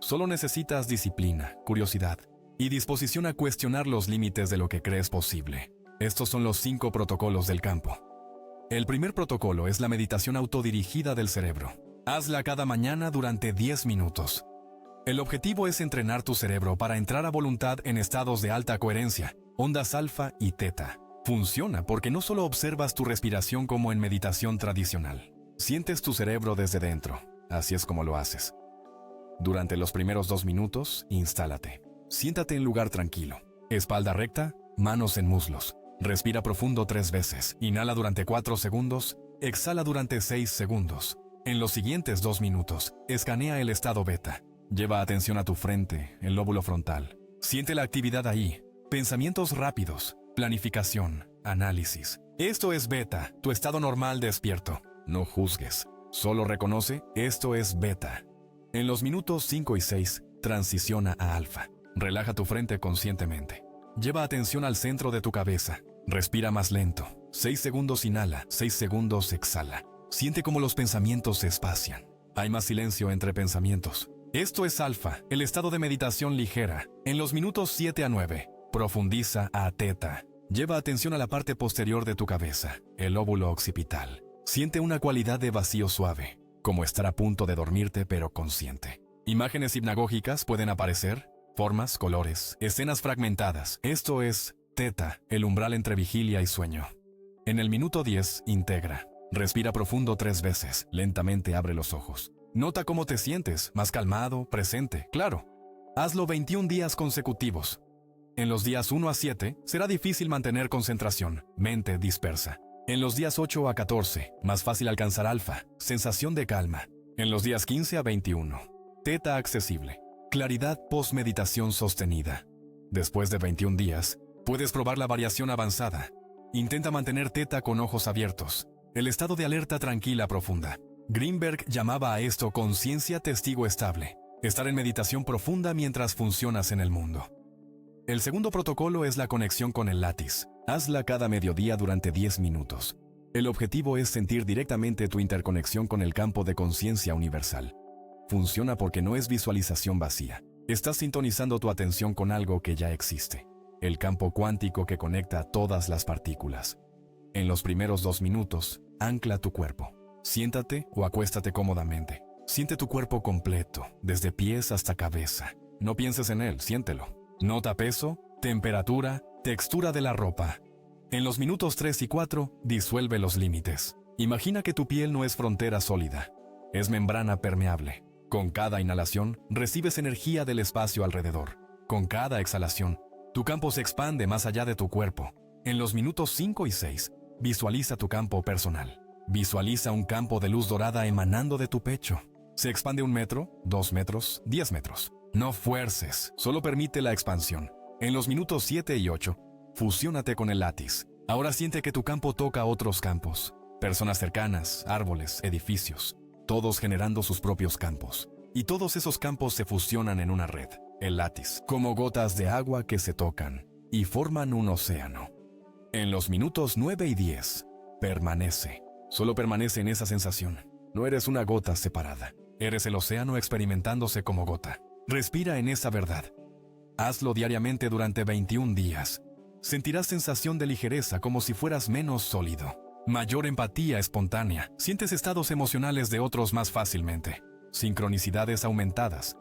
Solo necesitas disciplina, curiosidad y disposición a cuestionar los límites de lo que crees posible. Estos son los 5 protocolos del campo. El primer protocolo es la meditación autodirigida del cerebro. Hazla cada mañana durante 10 minutos. El objetivo es entrenar tu cerebro para entrar a voluntad en estados de alta coherencia, ondas alfa y teta. Funciona porque no solo observas tu respiración como en meditación tradicional. Sientes tu cerebro desde dentro. Así es como lo haces. Durante los primeros 2 minutos, instálate. Siéntate en lugar tranquilo. Espalda recta, manos en muslos. Respira profundo 3 veces. Inhala durante 4 segundos. Exhala durante 6 segundos. En los siguientes 2 minutos, escanea el estado beta. Lleva atención a tu frente, el lóbulo frontal. Siente la actividad ahí. Pensamientos rápidos, planificación, análisis. Esto es beta, tu estado normal despierto. No juzgues. Solo reconoce, esto es beta. En los minutos 5 y 6, transiciona a alfa. Relaja tu frente conscientemente. Lleva atención al centro de tu cabeza. Respira más lento. 6 segundos inhala, 6 segundos exhala. Siente cómo los pensamientos se espacian. Hay más silencio entre pensamientos. Esto es alfa, el estado de meditación ligera. En los minutos 7 a 9, profundiza a teta. Lleva atención a la parte posterior de tu cabeza, el lóbulo occipital. Siente una cualidad de vacío suave, como estar a punto de dormirte pero consciente. Imágenes hipnagógicas pueden aparecer, formas, colores, escenas fragmentadas. Esto es teta, el umbral entre vigilia y sueño. En el minuto 10, integra. Respira profundo 3 veces, lentamente abre los ojos. Nota cómo te sientes, más calmado, presente, claro. Hazlo 21 días consecutivos. En los días 1 a 7, será difícil mantener concentración, mente dispersa. En los días 8 a 14, más fácil alcanzar alfa, sensación de calma. En los días 15 a 21, teta accesible, claridad post-meditación sostenida. Después de 21 días, puedes probar la variación avanzada. Intenta mantener teta con ojos abiertos, el estado de alerta tranquila profunda. Greenberg llamaba a esto conciencia testigo estable, estar en meditación profunda mientras funcionas en el mundo. El segundo protocolo es la conexión con el látiz. Hazla cada mediodía durante 10 minutos. El objetivo es sentir directamente tu interconexión con el campo de conciencia universal. Funciona porque no es visualización vacía. Estás sintonizando tu atención con algo que ya existe, el campo cuántico que conecta todas las partículas. En los primeros 2 minutos, ancla tu cuerpo. Siéntate o acuéstate cómodamente. Siente tu cuerpo completo, desde pies hasta cabeza. No pienses en él, siéntelo. Nota peso, temperatura, textura de la ropa. En los minutos 3 y 4, disuelve los límites. Imagina que tu piel no es frontera sólida, es membrana permeable. Con cada inhalación, recibes energía del espacio alrededor. Con cada exhalación, tu campo se expande más allá de tu cuerpo. En los minutos 5 y 6, visualiza tu campo personal. Visualiza un campo de luz dorada emanando de tu pecho. Se expande 1 metro, 2 metros, 10 metros. No fuerces, solo permite la expansión. En los minutos 7 y 8, fusiónate con el látiz. Ahora siente que tu campo toca otros campos. Personas cercanas, árboles, edificios, todos generando sus propios campos. Y todos esos campos se fusionan en una red, el látiz, como gotas de agua que se tocan y forman un océano. En los minutos 9 y 10, permanece. Solo permanece en esa sensación. No eres una gota separada. Eres el océano experimentándose como gota. Respira en esa verdad. Hazlo diariamente durante 21 días. Sentirás sensación de ligereza como si fueras menos sólido. Mayor empatía espontánea. Sientes estados emocionales de otros más fácilmente. Sincronicidades aumentadas.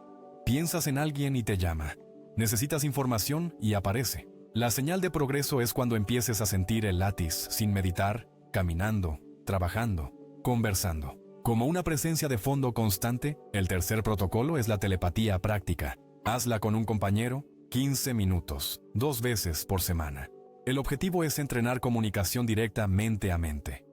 Piensas en alguien y te llama. Necesitas información y aparece. La señal de progreso es cuando empieces a sentir el látiz sin meditar, caminando, trabajando, conversando. Como una presencia de fondo constante, el tercer protocolo es la telepatía práctica. Hazla con un compañero, 15 minutos, 2 veces por semana. El objetivo es entrenar comunicación directa mente a mente.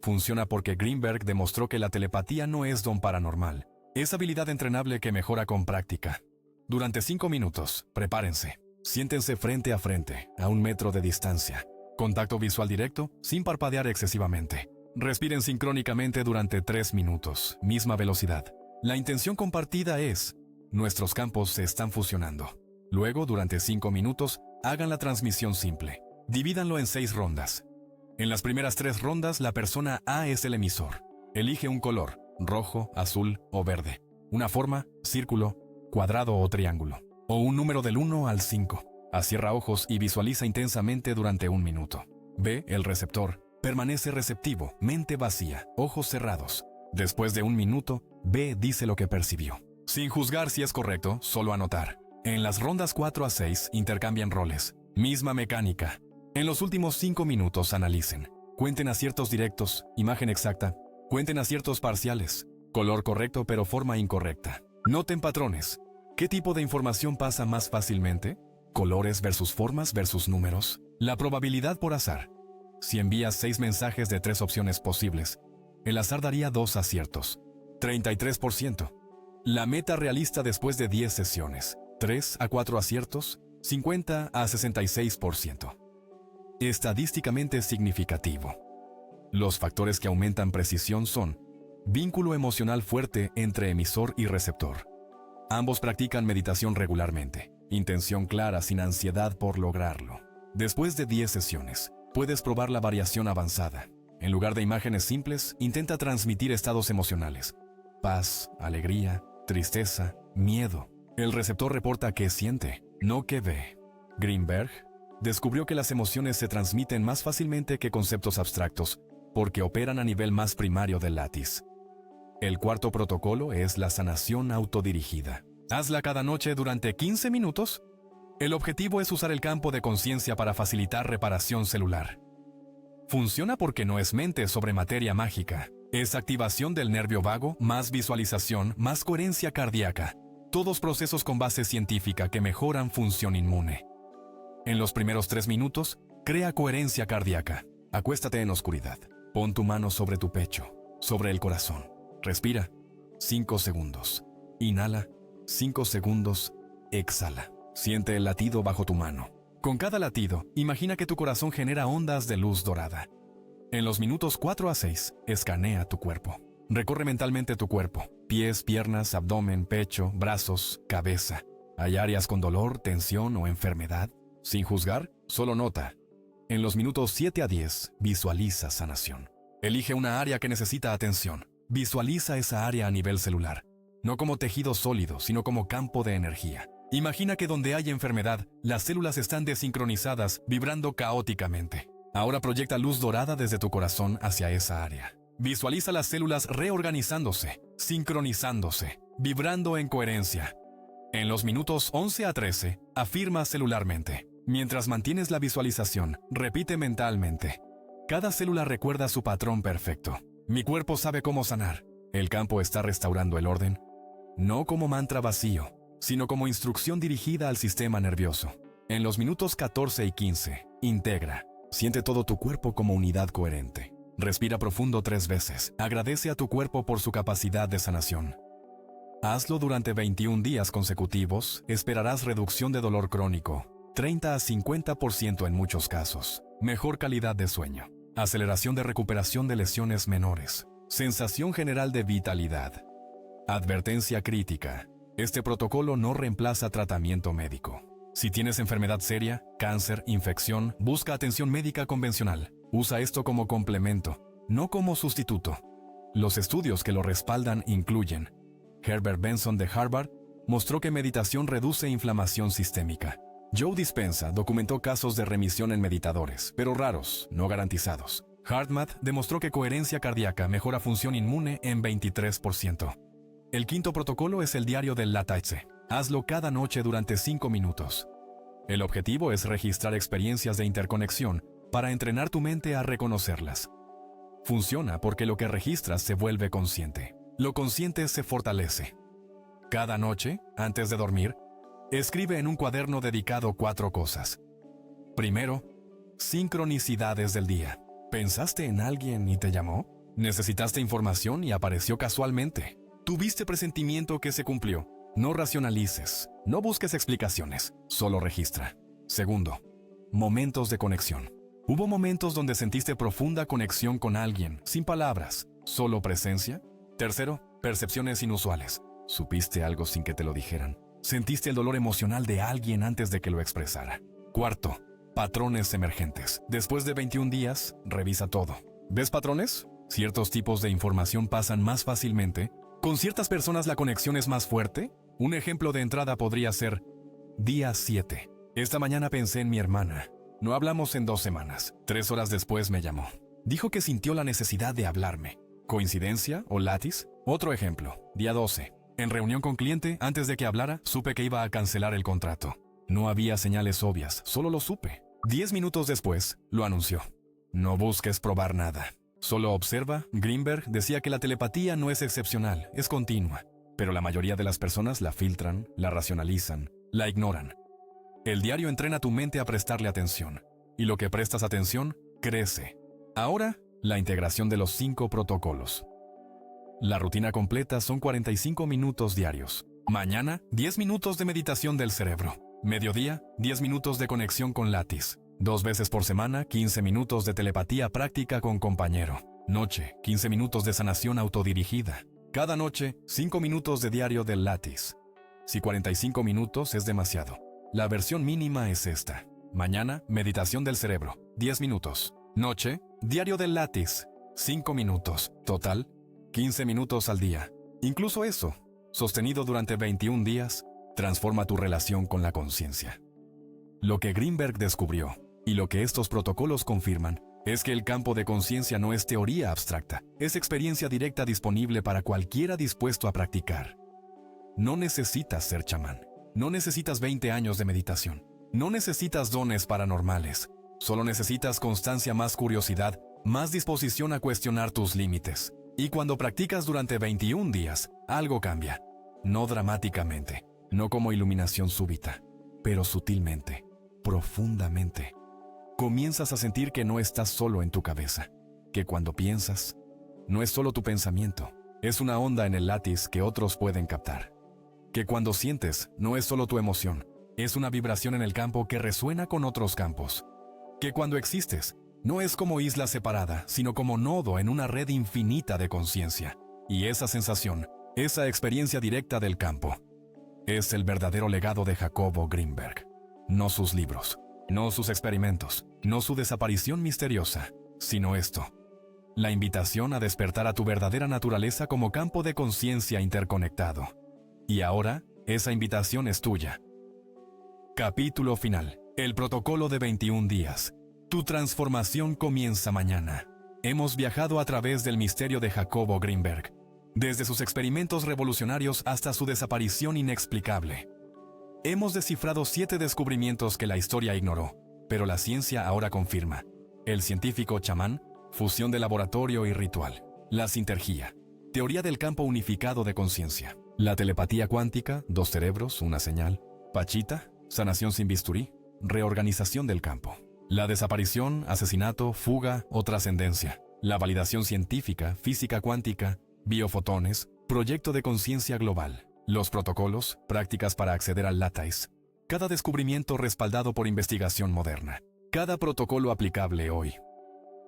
Funciona porque Greenberg demostró que la telepatía no es don paranormal. Es habilidad entrenable que mejora con práctica. Durante 5 minutos, prepárense. Siéntense frente a frente, a 1 metro de distancia. Contacto visual directo, sin parpadear excesivamente. Respiren sincrónicamente durante 3 minutos, misma velocidad. La intención compartida es, nuestros campos se están fusionando. Luego, durante 5 minutos, hagan la transmisión simple. Divídanlo en 6 rondas. En las primeras 3 rondas, la persona A es el emisor. Elige un color, rojo, azul o verde. Una forma, círculo, cuadrado o triángulo. O un número del 1 al 5. Cierra ojos y visualiza intensamente durante 1 minuto. B, el receptor. Permanece receptivo, mente vacía, ojos cerrados. Después de 1 minuto, B dice lo que percibió. Sin juzgar si es correcto, solo anotar. En las rondas 4 a 6 intercambian roles. Misma mecánica. En los últimos 5 minutos analicen. Cuenten aciertos directos, imagen exacta. Cuenten aciertos parciales. Color correcto pero forma incorrecta. Noten patrones. ¿Qué tipo de información pasa más fácilmente? Colores versus formas versus números. La probabilidad por azar. Si envías 6 mensajes de 3 opciones posibles, el azar daría 2 aciertos. 33%. La meta realista después de 10 sesiones. 3 a 4 aciertos, 50 a 66%. Estadísticamente significativo. Los factores que aumentan precisión son vínculo emocional fuerte entre emisor y receptor. Ambos practican meditación regularmente. Intención clara sin ansiedad por lograrlo. Después de 10 sesiones, puedes probar la variación avanzada. En lugar de imágenes simples, intenta transmitir estados emocionales. Paz, alegría, tristeza, miedo. El receptor reporta que siente, no que ve. Greenberg descubrió que las emociones se transmiten más fácilmente que conceptos abstractos, porque operan a nivel más primario del látiz. El cuarto protocolo es la sanación autodirigida. Hazla cada noche durante 15 minutos. El objetivo es usar el campo de conciencia para facilitar reparación celular. Funciona porque no es mente sobre materia mágica. Es activación del nervio vago, más visualización, más coherencia cardíaca. Todos procesos con base científica que mejoran función inmune. En los primeros 3 minutos, crea coherencia cardíaca. Acuéstate en oscuridad. Pon tu mano sobre tu pecho, sobre el corazón. Respira. 5 segundos. Inhala. 5 segundos. Exhala. Siente el latido bajo tu mano. Con cada latido, imagina que tu corazón genera ondas de luz dorada. En los minutos 4 a 6, escanea tu cuerpo. Recorre mentalmente tu cuerpo. Pies, piernas, abdomen, pecho, brazos, cabeza. ¿Hay áreas con dolor, tensión o enfermedad? Sin juzgar, solo nota. En los minutos 7 a 10, visualiza sanación. Elige una área que necesita atención. Visualiza esa área a nivel celular. No como tejido sólido, sino como campo de energía. Imagina que donde hay enfermedad, las células están desincronizadas, vibrando caóticamente. Ahora proyecta luz dorada desde tu corazón hacia esa área. Visualiza las células reorganizándose, sincronizándose, vibrando en coherencia. En los minutos 11 a 13, afirma celularmente. Mientras mantienes la visualización, repite mentalmente. Cada célula recuerda su patrón perfecto. Mi cuerpo sabe cómo sanar. El campo está restaurando el orden. No como mantra vacío, sino como instrucción dirigida al sistema nervioso. En los minutos 14 y 15, integra. Siente todo tu cuerpo como unidad coherente. Respira profundo 3 veces. Agradece a tu cuerpo por su capacidad de sanación. Hazlo durante 21 días consecutivos. Esperarás reducción de dolor crónico, 30 a 50% en muchos casos. Mejor calidad de sueño. Aceleración de recuperación de lesiones menores. Sensación general de vitalidad. Advertencia crítica. Este protocolo no reemplaza tratamiento médico. Si tienes enfermedad seria, cáncer, infección, busca atención médica convencional. Usa esto como complemento, no como sustituto. Los estudios que lo respaldan incluyen: Herbert Benson de Harvard mostró que meditación reduce inflamación sistémica. Joe Dispenza documentó casos de remisión en meditadores, pero raros, no garantizados. HeartMath demostró que coherencia cardíaca mejora función inmune en 23%. El quinto protocolo es el diario del Lataize. Hazlo cada noche durante 5 minutos. El objetivo es registrar experiencias de interconexión para entrenar tu mente a reconocerlas. Funciona porque lo que registras se vuelve consciente. Lo consciente se fortalece. Cada noche, antes de dormir, escribe en un cuaderno dedicado 4 cosas. Primero, sincronicidades del día. ¿Pensaste en alguien y te llamó? ¿Necesitaste información y apareció casualmente? ¿Tuviste presentimiento que se cumplió? No racionalices, no busques explicaciones, solo registra. Segundo, momentos de conexión. ¿Hubo momentos donde sentiste profunda conexión con alguien, sin palabras, solo presencia? Tercero, percepciones inusuales. ¿Supiste algo sin que te lo dijeran? ¿Sentiste el dolor emocional de alguien antes de que lo expresara? Cuarto, patrones emergentes. Después de 21 días, revisa todo. ¿Ves patrones? Ciertos tipos de información pasan más fácilmente. ¿Con ciertas personas la conexión es más fuerte? Un ejemplo de entrada podría ser: día 7. Esta mañana pensé en mi hermana. No hablamos en 2 semanas. 3 horas después me llamó. Dijo que sintió la necesidad de hablarme. ¿Coincidencia o látiz? Otro ejemplo, día 12. En reunión con cliente, antes de que hablara, supe que iba a cancelar el contrato. No había señales obvias, solo lo supe. 10 minutos después, lo anunció. No busques probar nada. Solo observa. Greenberg decía que la telepatía no es excepcional, es continua. Pero la mayoría de las personas la filtran, la racionalizan, la ignoran. El diario entrena tu mente a prestarle atención. Y lo que prestas atención, crece. Ahora, la integración de los 5 protocolos. La rutina completa son 45 minutos diarios. Mañana, 10 minutos de meditación del cerebro. Mediodía, 10 minutos de conexión con Lattice. 2 veces por semana, 15 minutos de telepatía práctica con compañero. Noche, 15 minutos de sanación autodirigida. Cada noche, 5 minutos de diario del Lattice. Si 45 minutos es demasiado, la versión mínima es esta. Mañana, meditación del cerebro, 10 minutos. Noche, diario del Lattice, 5 minutos. Total, 15 minutos al día. Incluso eso, sostenido durante 21 días, transforma tu relación con la conciencia. Lo que Greenberg descubrió, y lo que estos protocolos confirman, es que el campo de conciencia no es teoría abstracta, es experiencia directa disponible para cualquiera dispuesto a practicar. No necesitas ser chamán, no necesitas 20 años de meditación, no necesitas dones paranormales, solo necesitas constancia, más curiosidad, más disposición a cuestionar tus límites. Y cuando practicas durante 21 días, algo cambia. No dramáticamente, no como iluminación súbita, pero sutilmente, profundamente. Comienzas a sentir que no estás solo en tu cabeza, que cuando piensas, no es solo tu pensamiento, es una onda en el Lattice que otros pueden captar. Que cuando sientes, no es solo tu emoción, es una vibración en el campo que resuena con otros campos. Que cuando existes, no es como isla separada, sino como nodo en una red infinita de conciencia. Y esa sensación, esa experiencia directa del campo, es el verdadero legado de Jacobo Greenberg. No sus libros, no sus experimentos, no su desaparición misteriosa, sino esto. La invitación a despertar a tu verdadera naturaleza como campo de conciencia interconectado. Y ahora, esa invitación es tuya. Capítulo final. El protocolo de 21 días. Tu transformación comienza mañana. Hemos viajado a través del misterio de Jacobo Greenberg, desde sus experimentos revolucionarios hasta su desaparición inexplicable. Hemos descifrado 7 descubrimientos que la historia ignoró, pero la ciencia ahora confirma. El científico chamán, fusión de laboratorio y ritual. La sintergía, teoría del campo unificado de conciencia. La telepatía cuántica, 2 cerebros, una señal. Pachita, sanación sin bisturí, reorganización del campo. La desaparición, asesinato, fuga o trascendencia. La validación científica, física cuántica, biofotones, proyecto de conciencia global. Los protocolos, prácticas para acceder al Lattice. Cada descubrimiento respaldado por investigación moderna. Cada protocolo aplicable hoy.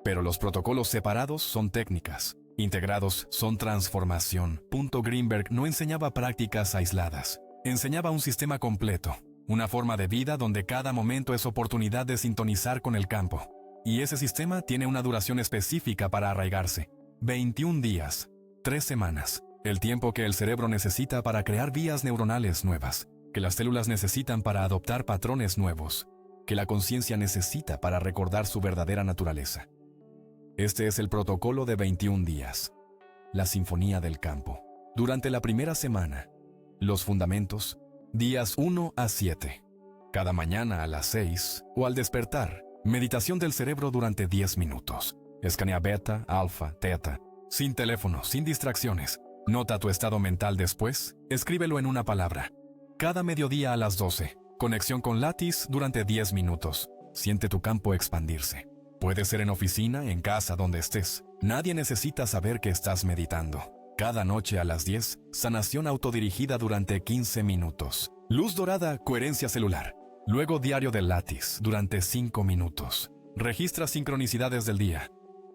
Pero los protocolos separados son técnicas. Integrados son transformación. Greenberg no enseñaba prácticas aisladas. Enseñaba un sistema completo. Una forma de vida donde cada momento es oportunidad de sintonizar con el campo. Y ese sistema tiene una duración específica para arraigarse. 21 días, 3 semanas. El tiempo que el cerebro necesita para crear vías neuronales nuevas. Que las células necesitan para adoptar patrones nuevos. Que la conciencia necesita para recordar su verdadera naturaleza. Este es el protocolo de 21 días. La sinfonía del campo. Durante la primera semana. Los fundamentos. Días 1 a 7. Cada mañana a las 6 o al despertar, meditación del cerebro durante 10 minutos. Escanea beta, alfa, teta. Sin teléfono, sin distracciones. Nota tu estado mental después. Escríbelo en una palabra. Cada mediodía a las 12. Conexión con Lattice durante 10 minutos. Siente tu campo expandirse. Puede ser en oficina, en casa, donde estés. Nadie necesita saber que estás meditando. Cada noche a las 10, sanación autodirigida durante 15 minutos. Luz dorada, coherencia celular. Luego diario del Lattice durante 5 minutos. Registra sincronicidades del día.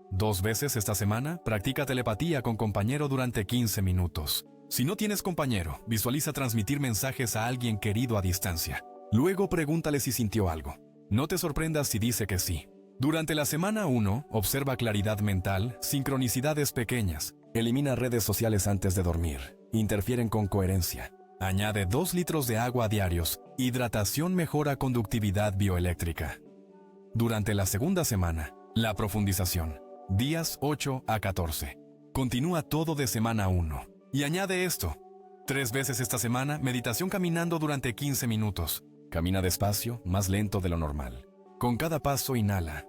2 veces esta semana, practica telepatía con compañero durante 15 minutos. Si no tienes compañero, visualiza transmitir mensajes a alguien querido a distancia. Luego pregúntale si sintió algo. No te sorprendas si dice que sí. Durante la semana 1, observa claridad mental, sincronicidades pequeñas. Elimina redes sociales antes de dormir. Interfieren con coherencia. Añade 2 litros de agua diarios. Hidratación mejora conductividad bioeléctrica. Durante la segunda semana, la profundización. Días 8 a 14. Continúa todo de semana 1. Y añade esto: 3 veces esta semana, meditación caminando durante 15 minutos. Camina despacio, más lento de lo normal. Con cada paso inhala: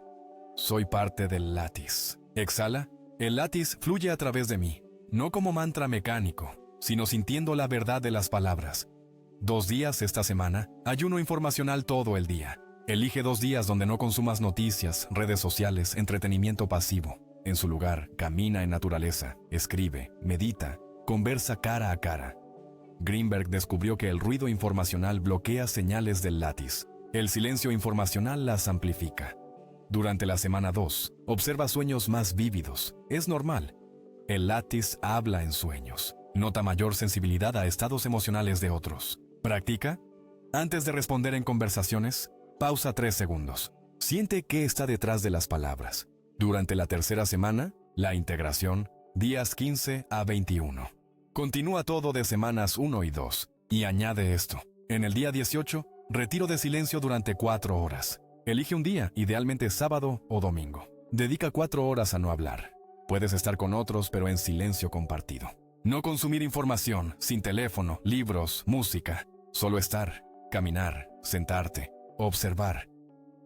soy parte del látiz. Exhala: el látiz fluye a través de mí, no como mantra mecánico, sino sintiendo la verdad de las palabras. 2 días esta semana, ayuno informacional todo el día. Elige 2 días donde no consumas noticias, redes sociales, entretenimiento pasivo. En su lugar, camina en naturaleza, escribe, medita, conversa cara a cara. Greenberg descubrió que el ruido informacional bloquea señales del látiz. El silencio informacional las amplifica. Durante la semana 2, observa sueños más vívidos. Es normal. El látiz habla en sueños. Nota mayor sensibilidad a estados emocionales de otros. Practica. Antes de responder en conversaciones, pausa 3 segundos. Siente qué está detrás de las palabras. Durante la tercera semana, la integración, días 15 a 21. Continúa todo de semanas 1 y 2. Y añade esto: en el día 18, retiro de silencio durante 4 horas. Elige un día, idealmente sábado o domingo. Dedica 4 horas a no hablar. Puedes estar con otros, pero en silencio compartido. No consumir información, sin teléfono, libros, música. Solo estar, caminar, sentarte, observar.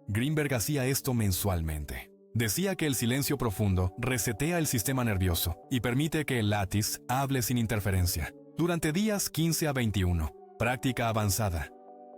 Greenberg hacía esto mensualmente. Decía que el silencio profundo resetea el sistema nervioso y permite que el látiz hable sin interferencia. Durante días 15 a 21, práctica avanzada.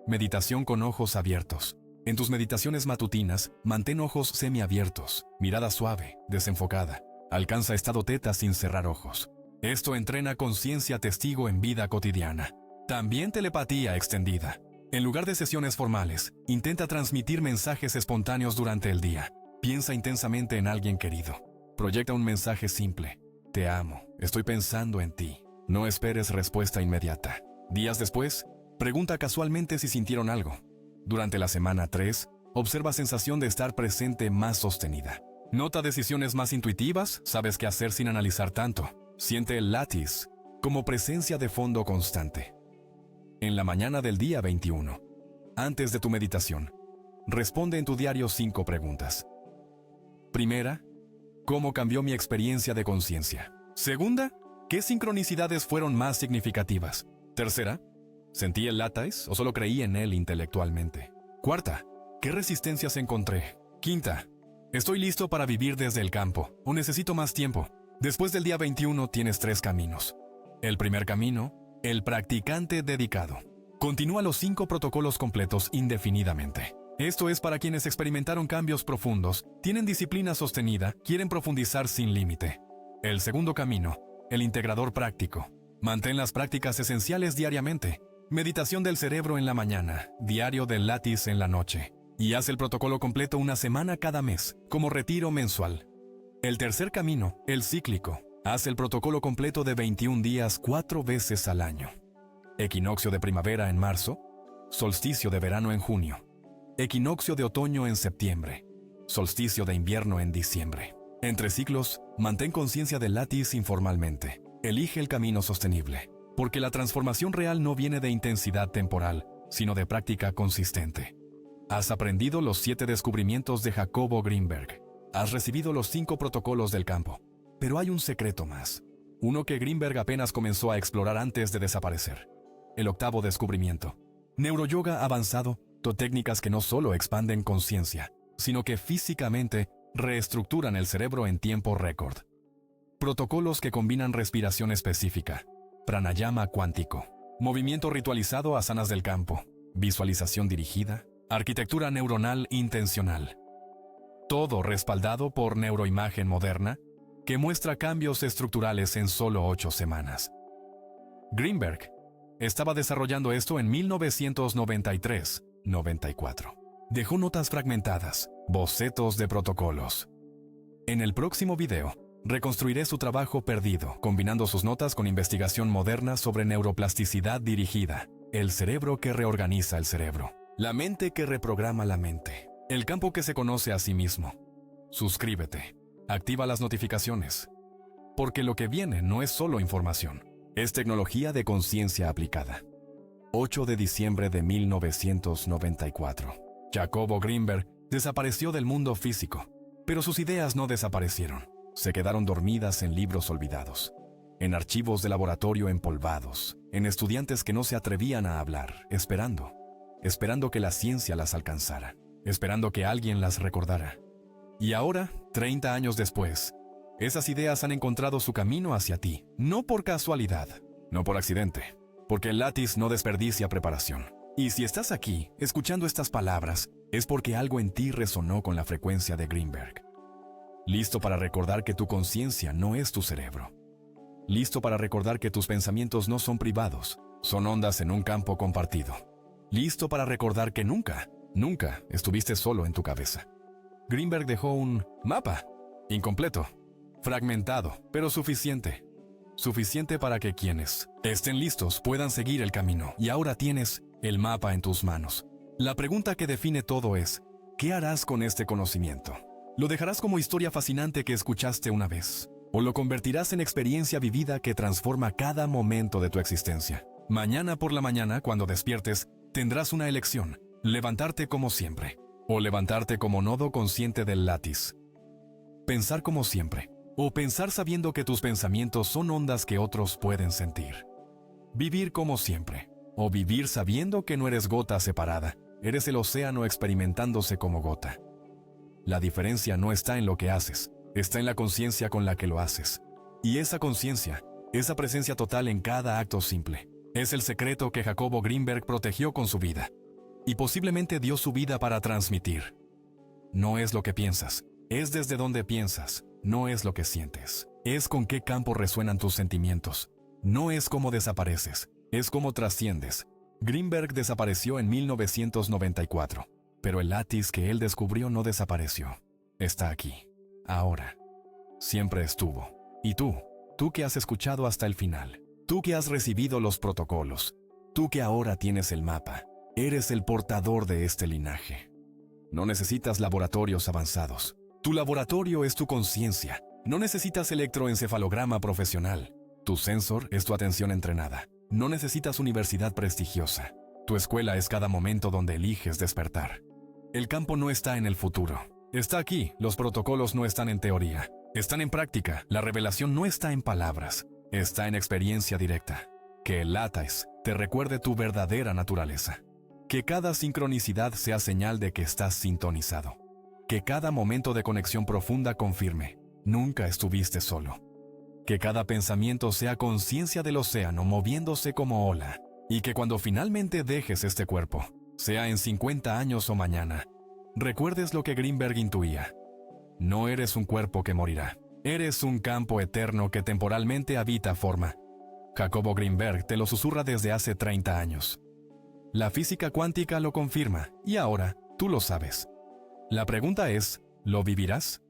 Meditación con ojos abiertos. En tus meditaciones matutinas, mantén ojos semiabiertos, mirada suave, desenfocada. Alcanza estado teta sin cerrar ojos. Esto entrena conciencia testigo en vida cotidiana. También telepatía extendida. En lugar de sesiones formales, intenta transmitir mensajes espontáneos durante el día. Piensa intensamente en alguien querido. Proyecta un mensaje simple: te amo, estoy pensando en ti. No esperes respuesta inmediata. Días después, pregunta casualmente si sintieron algo. Durante la semana 3, observa sensación de estar presente más sostenida. Nota decisiones más intuitivas, sabes qué hacer sin analizar tanto. Siente el látiz como presencia de fondo constante. En la mañana del día 21, antes de tu meditación, responde en tu diario 5 preguntas. Primera, ¿cómo cambió mi experiencia de conciencia? Segunda, ¿qué sincronicidades fueron más significativas? Tercera, ¿sentí el látiz o solo creí en él intelectualmente? Cuarta, ¿qué resistencias encontré? Quinta, ¿estoy listo para vivir desde el campo o necesito más tiempo? Después del día 21 tienes 3 caminos. El primer camino: el practicante dedicado. Continúa los 5 protocolos completos indefinidamente. Esto es para quienes experimentaron cambios profundos, tienen disciplina sostenida, quieren profundizar sin límite. El segundo camino: el integrador práctico. Mantén las prácticas esenciales diariamente. Meditación del cerebro en la mañana, diario del látiz en la noche. Y haz el protocolo completo una semana cada mes, como retiro mensual. El tercer camino: el cíclico. Haz el protocolo completo de 21 días 4 veces al año. Equinoccio de primavera en marzo, solsticio de verano en junio, equinoccio de otoño en septiembre, solsticio de invierno en diciembre. Entre ciclos, mantén conciencia del látiz informalmente. Elige el camino sostenible, porque la transformación real no viene de intensidad temporal, sino de práctica consistente. Has aprendido los 7 descubrimientos de Jacobo Greenberg. Has recibido los 5 protocolos del campo. Pero hay un secreto más. Uno que Greenberg apenas comenzó a explorar antes de desaparecer. El 8º descubrimiento. Neuroyoga avanzado, técnicas que no solo expanden conciencia, sino que físicamente reestructuran el cerebro en tiempo récord. Protocolos que combinan respiración específica, pranayama cuántico, movimiento ritualizado a asanas del campo, visualización dirigida, arquitectura neuronal intencional. Todo respaldado por neuroimagen moderna que muestra cambios estructurales en solo 8 semanas. Greenberg estaba desarrollando esto en 1993-94. Dejó notas fragmentadas, bocetos de protocolos. En el próximo video, reconstruiré su trabajo perdido, combinando sus notas con investigación moderna sobre neuroplasticidad dirigida, el cerebro que reorganiza el cerebro, la mente que reprograma la mente, el campo que se conoce a sí mismo. Suscríbete. Activa las notificaciones, porque lo que viene no es solo información, es tecnología de conciencia aplicada. 8 de diciembre de 1994. Jacobo Greenberg desapareció del mundo físico, pero sus ideas no desaparecieron, se quedaron dormidas en libros olvidados. en archivos de laboratorio empolvados, en estudiantes que no se atrevían a hablar, esperando que la ciencia las alcanzara, esperando que alguien las recordara. Y ahora, 30 años después, esas ideas han encontrado su camino hacia ti, no por casualidad, no por accidente, porque el látiz no desperdicia preparación. Y si estás aquí, escuchando estas palabras, es porque algo en ti resonó con la frecuencia de Greenberg. Listo para recordar que tu conciencia no es tu cerebro. Listo para recordar que tus pensamientos no son privados, son ondas en un campo compartido. Listo para recordar que nunca estuviste solo en tu cabeza. Greenberg dejó un mapa, incompleto, fragmentado, pero suficiente. Suficiente para que quienes estén listos puedan seguir el camino. Y ahora tienes el mapa en tus manos. La pregunta que define todo es, ¿qué harás con este conocimiento? ¿Lo dejarás como historia fascinante que escuchaste una vez? ¿O lo convertirás en experiencia vivida que transforma cada momento de tu existencia? Mañana por la mañana, cuando despiertes, tendrás una elección: levantarte como siempre, o levantarte como nodo consciente del látiz. Pensar como siempre, o pensar sabiendo que tus pensamientos son ondas que otros pueden sentir. Vivir como siempre, o vivir sabiendo que no eres gota separada, eres el océano experimentándose como gota. La diferencia no está en lo que haces, está en la conciencia con la que lo haces. Y esa conciencia, esa presencia total en cada acto simple, es el secreto que Jacobo Greenberg protegió con su vida. Y posiblemente dio su vida para transmitir. No es lo que piensas, es desde donde piensas, no es lo que sientes. Es con qué campo resuenan tus sentimientos. No es cómo desapareces, es cómo trasciendes. Greenberg desapareció en 1994, pero el látiz que él descubrió no desapareció. Está aquí, ahora. Siempre estuvo. Y tú que has escuchado hasta el final, tú que has recibido los protocolos, tú que ahora tienes el mapa, eres el portador de este linaje. No necesitas laboratorios avanzados. Tu laboratorio es tu conciencia. No necesitas electroencefalograma profesional. Tu sensor es tu atención entrenada. No necesitas universidad prestigiosa. Tu escuela es cada momento donde eliges despertar. El campo no está en el futuro. Está aquí. Los protocolos no están en teoría. Están en práctica. La revelación no está en palabras. Está en experiencia directa. Que el látiz te recuerde tu verdadera naturaleza. Que cada sincronicidad sea señal de que estás sintonizado. Que cada momento de conexión profunda confirme, nunca estuviste solo. Que cada pensamiento sea conciencia del océano moviéndose como ola. Y que cuando finalmente dejes este cuerpo, sea en 50 años o mañana, recuerdes lo que Greenberg intuía. No eres un cuerpo que morirá. Eres un campo eterno que temporalmente habita forma. Jacobo Greenberg te lo susurra desde hace 30 años. La física cuántica lo confirma, y ahora tú lo sabes. La pregunta es, ¿lo vivirás?